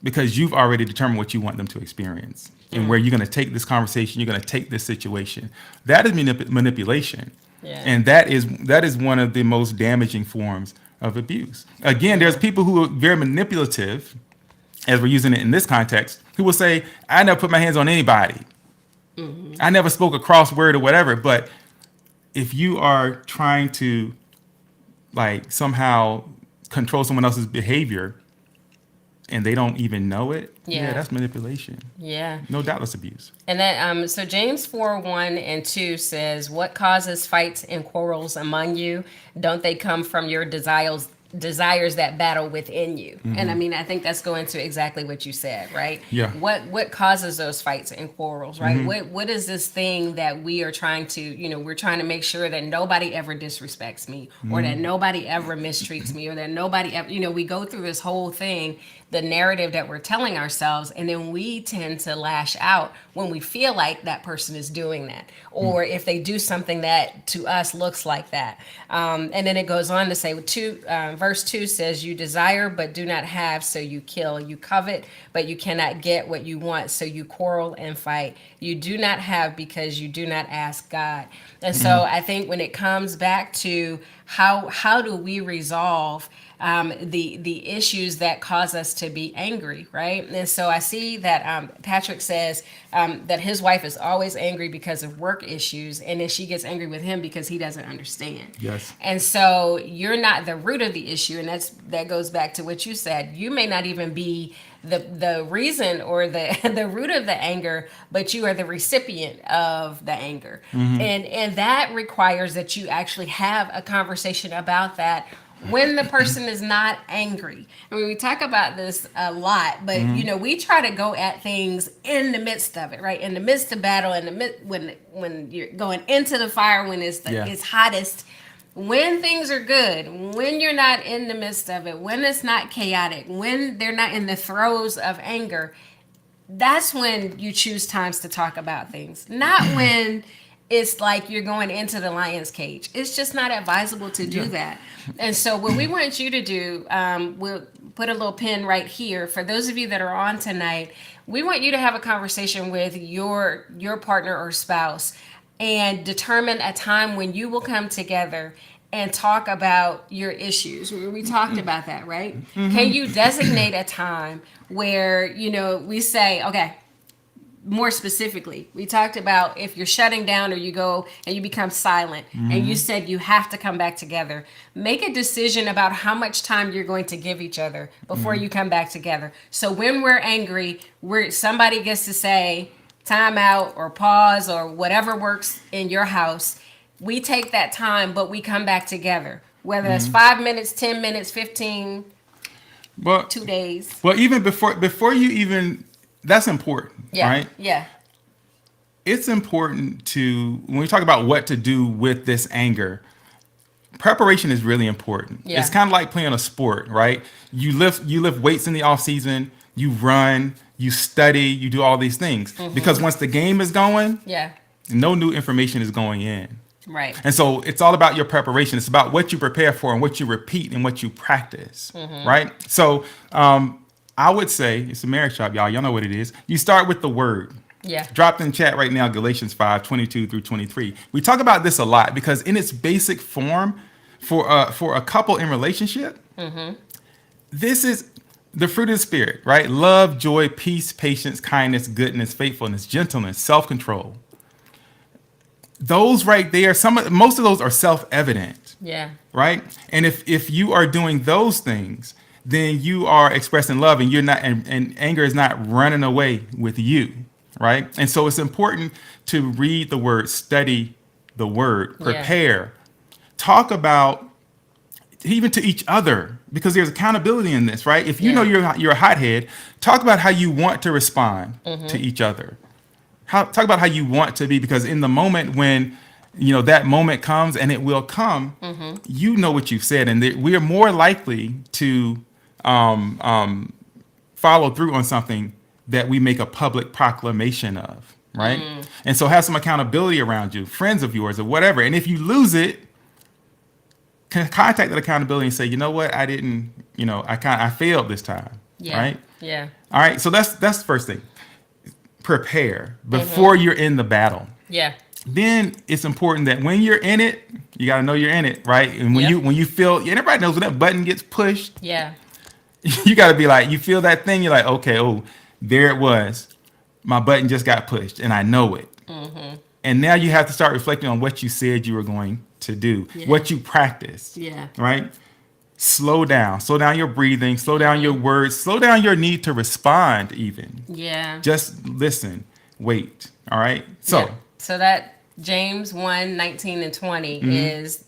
Speaker 1: because you've already determined what you want them to experience and where you're going to take this conversation, you're going to take this situation. That is manipulation.
Speaker 2: Yeah.
Speaker 1: And that is one of the most damaging forms of abuse. Again, there's people who are very manipulative, as we're using it in this context, who will say, I never put my hands on anybody. I never spoke a cross word or whatever. But if you are trying to like somehow control someone else's behavior and they don't even know it,
Speaker 2: Yeah.
Speaker 1: that's manipulation.
Speaker 2: Yeah.
Speaker 1: No doubt that's abuse.
Speaker 2: And that so James 4:1 and 2 says, what causes fights and quarrels among you? Don't they come from your desires that battle within you? And I mean, I think that's going to exactly what you said, right?
Speaker 1: Yeah.
Speaker 2: What causes those fights and quarrels, right? What is this thing that we are trying to, we're trying to make sure that nobody ever disrespects me or that nobody ever mistreats me or that nobody ever, we go through this whole thing, the narrative that we're telling ourselves, and then we tend to lash out when we feel like that person is doing that, or if they do something that to us looks like that. And then it goes on to say, verse 2 says, you desire but do not have, so you kill. You covet, but you cannot get what you want, so you quarrel and fight. You do not have because you do not ask God. And so I think when it comes back to how do we resolve the issues that cause us to be angry, right? And so I see that Patrick says that his wife is always angry because of work issues, and then she gets angry with him because he doesn't understand.
Speaker 1: Yes.
Speaker 2: And so you're not the root of the issue, and that goes back to what you said. You may not even be the reason or the the root of the anger, but you are the recipient of the anger. And that requires that you actually have a conversation about that when the person is not angry. I mean, we talk about this a lot, but we try to go at things in the midst of it, right? In the midst of battle, in the when you're going into the fire, when it's hottest. When things are good, when you're not in the midst of it, when it's not chaotic, when they're not in the throes of anger, that's when you choose times to talk about things. Not when it's like you're going into the lion's cage. It's just not advisable to do that. And so what we want you to do, we'll put a little pin right here. For those of you that are on tonight, we want you to have a conversation with your partner or spouse and determine a time when you will come together and talk about your issues. We talked about that, right? Can you designate a time where, we say, okay, more specifically, we talked about if you're shutting down or you go and you become silent and you said you have to come back together, make a decision about how much time you're going to give each other before you come back together. So when we're angry, somebody gets to say, time out or pause or whatever works in your house. We take that time, but we come back together, whether it's 5 minutes, 10 minutes, 15, 2 days.
Speaker 1: Well, even before you even, that's important, right?
Speaker 2: Yeah.
Speaker 1: It's important when we talk about what to do with this anger, preparation is really important.
Speaker 2: Yeah.
Speaker 1: It's kind of like playing a sport, right? You lift weights in the off season, you run, you study, you do all these things. Because once the game is going, no new information is going in.
Speaker 2: Right.
Speaker 1: And so it's all about your preparation. It's about what you prepare for and what you repeat and what you practice, right? So I would say, it's a marriage shop, y'all. Y'all know what it is. You start with the word.
Speaker 2: Yeah.
Speaker 1: Dropped in chat right now, Galatians 5:22 through 23. We talk about this a lot because in its basic form, for a couple in relationship, this is the fruit of the Spirit, right? Love, joy, peace, patience, kindness, goodness, faithfulness, gentleness, self-control. Those right there, most of those are self-evident.
Speaker 2: Yeah.
Speaker 1: Right? And if you are doing those things, then you are expressing love and you're not, and anger is not running away with you. Right? And so it's important to read the word, study the word, prepare, talk about even to each other, because there's accountability in this, right? If you know you're a hothead, talk about how you want to respond to each other. Talk about how you want to be, because in the moment when that moment comes, and it will come, you know what you've said, and we are more likely to follow through on something that we make a public proclamation of, right? And so have some accountability around you, friends of yours or whatever. And if you lose it, contact that accountability and say, you know what, I didn't, I failed this time, right?
Speaker 2: Yeah.
Speaker 1: All right, so that's the first thing. Prepare before you're in the battle.
Speaker 2: Yeah.
Speaker 1: Then it's important that when you're in it, you got to know you're in it, right? And when you feel, everybody knows when that button gets pushed.
Speaker 2: Yeah.
Speaker 1: You got to be like, you feel that thing, you're like, okay, there it was. My button just got pushed, and I know it. And now you have to start reflecting on what you said you were going to do, what you practiced.
Speaker 2: Yeah.
Speaker 1: Right? Slow down your breathing, slow down your words, slow down your need to respond even.
Speaker 2: Yeah.
Speaker 1: Just listen, wait. All right. So
Speaker 2: that James 1:19 and 20 is,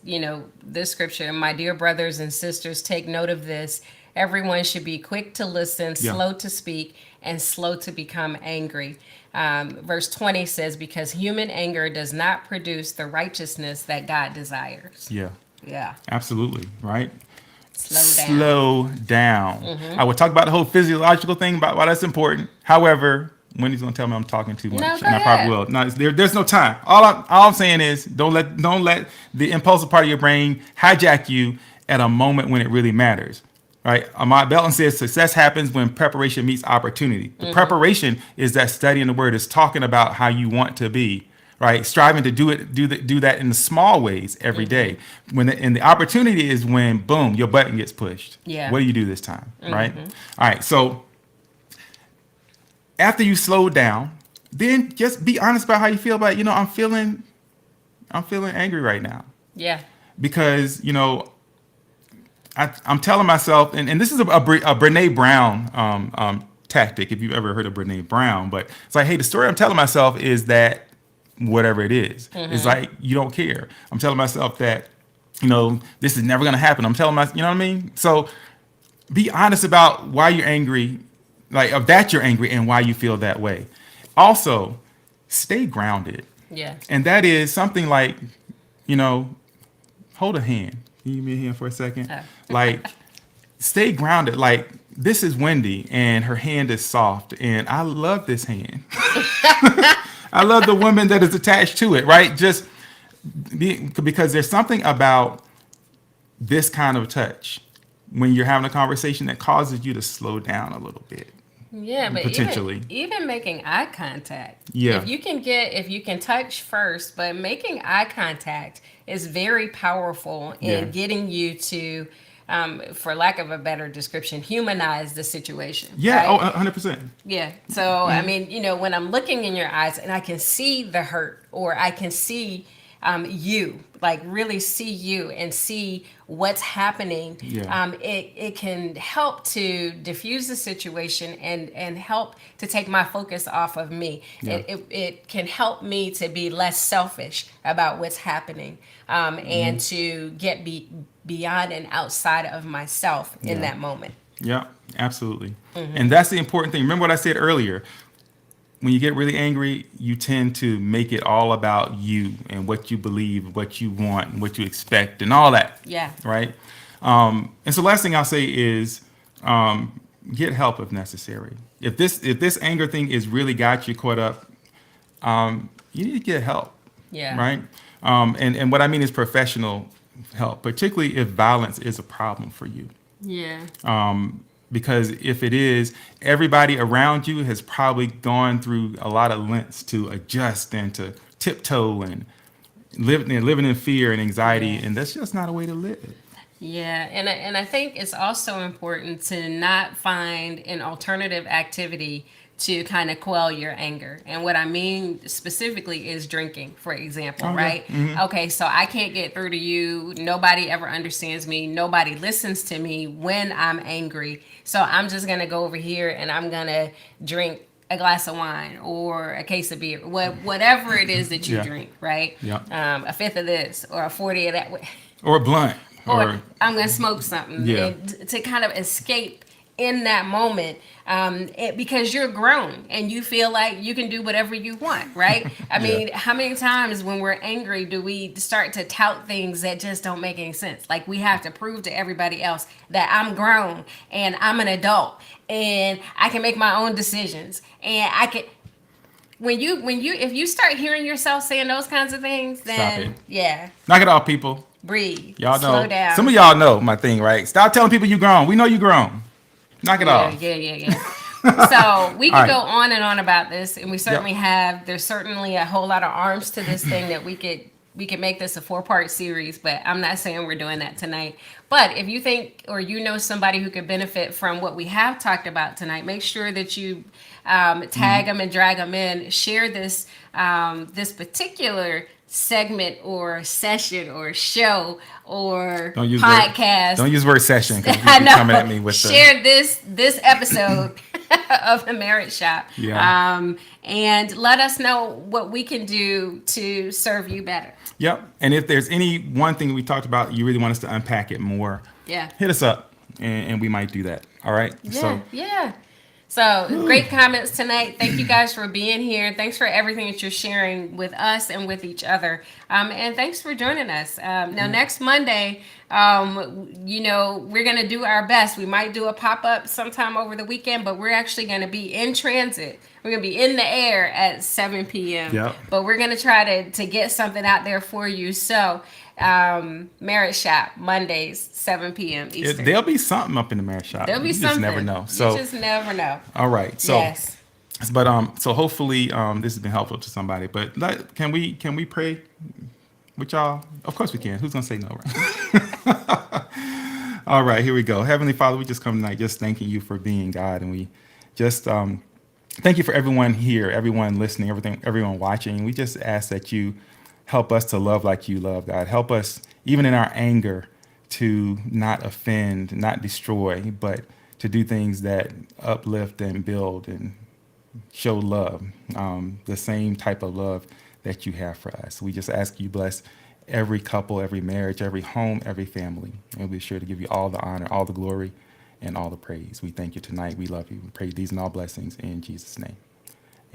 Speaker 2: this scripture. My dear brothers and sisters, take note of this. Everyone should be quick to listen, slow to speak, and slow to become angry. Verse 20 says, because human anger does not produce the righteousness that God desires.
Speaker 1: Yeah. Absolutely. Right.
Speaker 2: Slow
Speaker 1: down. I will talk about the whole physiological thing about why that's important. However, Wendy's gonna tell me I'm talking too much, and I probably will. No, there's no time. All I'm saying is don't let the impulsive part of your brain hijack you at a moment when it really matters. Right? Ahmad Belton says success happens when preparation meets opportunity. The preparation is that studying the word, is talking about how you want to be, right? Striving to do that in the small ways every day. And the opportunity is when, boom, your button gets pushed.
Speaker 2: Yeah.
Speaker 1: What do you do this time, right? All right, so after you slow down, then just be honest about how you feel about, I'm feeling angry right now.
Speaker 2: Yeah.
Speaker 1: Because, I'm telling myself, and this is a Brene Brown tactic, if you've ever heard of Brene Brown, but it's like, hey, the story I'm telling myself is that whatever it is, it's like, you don't care. I'm telling myself that, this is never going to happen. I'm telling myself, you know what I mean? So be honest about why you're angry, like of that you're angry and why you feel that way. Also, stay grounded.
Speaker 2: Yeah.
Speaker 1: And that is something like, hold a hand. Can you give me a hand for a second?
Speaker 2: Oh.
Speaker 1: Like, stay grounded. Like, this is Wendy, and her hand is soft, and I love this hand. I love the woman that is attached to it, right? Because there's something about this kind of touch when you're having a conversation that causes you to slow down a little bit.
Speaker 2: Yeah, but
Speaker 1: potentially,
Speaker 2: even making eye contact.
Speaker 1: Yeah.
Speaker 2: If you can touch first, but making eye contact is very powerful in getting you to, for lack of a better description, humanize the situation.
Speaker 1: Yeah.
Speaker 2: Right?
Speaker 1: Oh, 100%.
Speaker 2: Yeah. So, I mean, when I'm looking in your eyes and I can see the hurt, or I can see you, like really see you and see what's happening,
Speaker 1: Yeah.
Speaker 2: it can help to diffuse the situation and help to take my focus off of me.
Speaker 1: Yeah.
Speaker 2: It can help me to be less selfish about what's happening, and to get beyond and outside of myself in that moment.
Speaker 1: Yeah, absolutely. And that's the important thing. Remember what I said earlier. When you get really angry, you tend to make it all about you and what you believe, what you want, and what you expect, and all that.
Speaker 2: Yeah.
Speaker 1: Right? And so last thing I'll say is get help if necessary. If this anger thing is really got you caught up, you need to get help.
Speaker 2: Yeah.
Speaker 1: Right? And what I mean is professional help, particularly if violence is a problem for you.
Speaker 2: Yeah.
Speaker 1: Because if it is, everybody around you has probably gone through a lot of lengths to adjust and to tiptoe and living in fear and anxiety, and that's just not a way to live.
Speaker 2: Yeah, and I think it's also important to not find an alternative activity to kind of quell your anger. And what I mean specifically is drinking, for example, right? Okay, so I can't get through to you. Nobody ever understands me. Nobody listens to me when I'm angry. So I'm just going to go over here and I'm going to drink a glass of wine or a case of beer, whatever it is that you drink, right?
Speaker 1: Yeah.
Speaker 2: A fifth of this or a 40 of that.
Speaker 1: Or a blunt.
Speaker 2: Or I'm going to smoke something,
Speaker 1: Yeah.
Speaker 2: and to kind of escape in that moment, because you're grown and you feel like you can do whatever you want, right? I mean, how many times when we're angry do we start to tout things that just don't make any sense? Like, we have to prove to everybody else that I'm grown and I'm an adult and I can make my own decisions, and I can. If you start hearing yourself saying those kinds of things, then yeah,
Speaker 1: knock it off, people.
Speaker 2: Breathe.
Speaker 1: Y'all know.
Speaker 2: Slow down.
Speaker 1: Some of y'all know my thing, right? Stop telling people you grown. We know you grown. Knock it off.
Speaker 2: Yeah. So we could
Speaker 1: All right.
Speaker 2: go on and on about this, and we certainly have. There's certainly a whole lot of arms to this thing that we could make this a 4-part series, but I'm not saying we're doing that tonight. But if you think or you know somebody who could benefit from what we have talked about tonight, make sure that you tag them and drag them in. Share this this particular segment or session or show or podcast.
Speaker 1: Don't use word session because
Speaker 2: I
Speaker 1: you
Speaker 2: know.
Speaker 1: coming at me with
Speaker 2: Share this episode of the Marriage Shop.
Speaker 1: Yeah.
Speaker 2: And let us know what we can do to serve you better.
Speaker 1: Yep. And if there's any one thing we talked about, you really want us to unpack it more, hit us up and we might do that. All right.
Speaker 2: Yeah. So great comments tonight. Thank you guys for being here. Thanks for everything that you're sharing with us and with each other. And thanks for joining us. Now, next Monday, we're going to do our best. We might do a pop-up sometime over the weekend, but we're actually going to be in transit. We're going to be in the air at 7 p.m.
Speaker 1: Yep.
Speaker 2: But we're going to try to get something out there for you. So Marriage Shop, Mondays, 7 p.m. Eastern.
Speaker 1: There'll be something up in the Marriage Shop.
Speaker 2: There'll be
Speaker 1: you
Speaker 2: something.
Speaker 1: Just never know.
Speaker 2: You just never know.
Speaker 1: All right. So
Speaker 2: yes.
Speaker 1: But so hopefully this has been helpful to somebody. But can we pray with y'all? Of course we can. Who's gonna say no, right? All right, here we go. Heavenly Father, we just come tonight just thanking you for being God, and we just thank you for everyone here, everyone listening, everyone watching. We just ask that you help us to love like you love, God. Help us, even in our anger, to not offend, not destroy, but to do things that uplift and build and show love, the same type of love that you have for us. We just ask you bless every couple, every marriage, every home, every family. And we'll be sure to give you all the honor, all the glory, and all the praise. We thank you tonight. We love you. We pray these and all blessings in Jesus' name.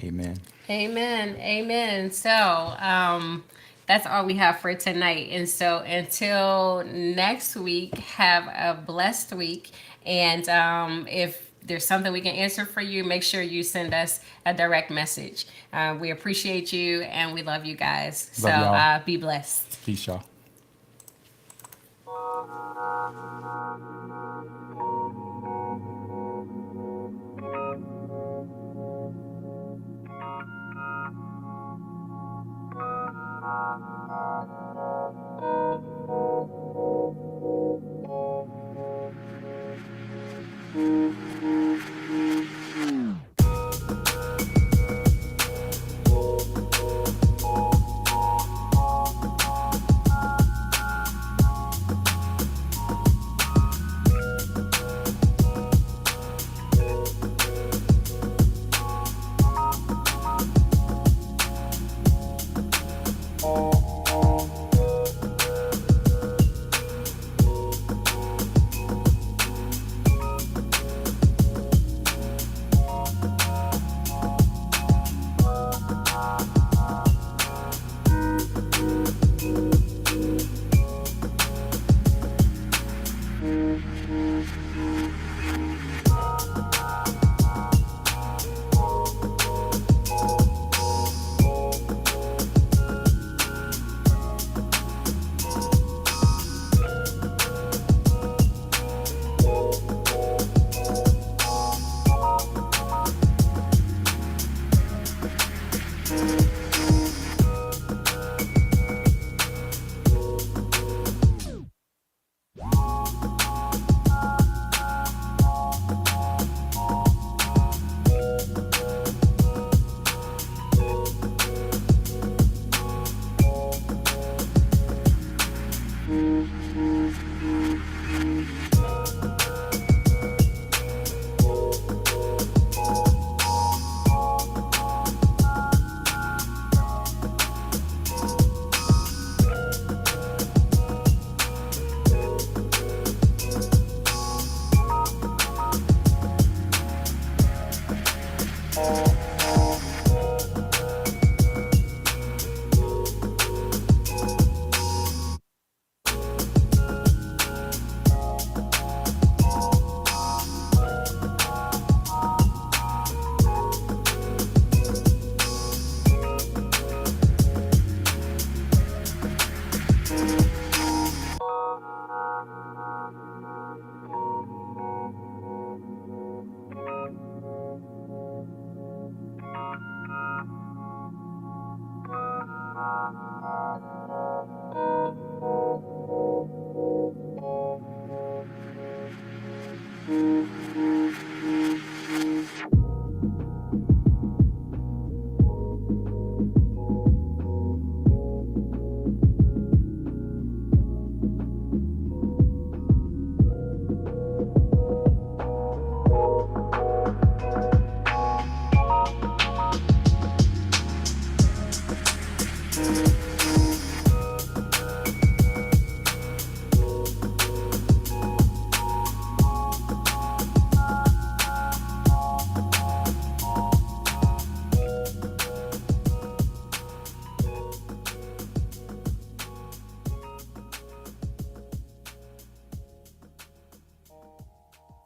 Speaker 1: Amen.
Speaker 2: Amen. Amen. So, that's all we have for tonight. And so until next week, have a blessed week. And if there's something we can answer for you, make sure you send us a direct message. We appreciate you and we love you guys. So
Speaker 1: Love y'all.
Speaker 2: be blessed.
Speaker 1: Peace, y'all.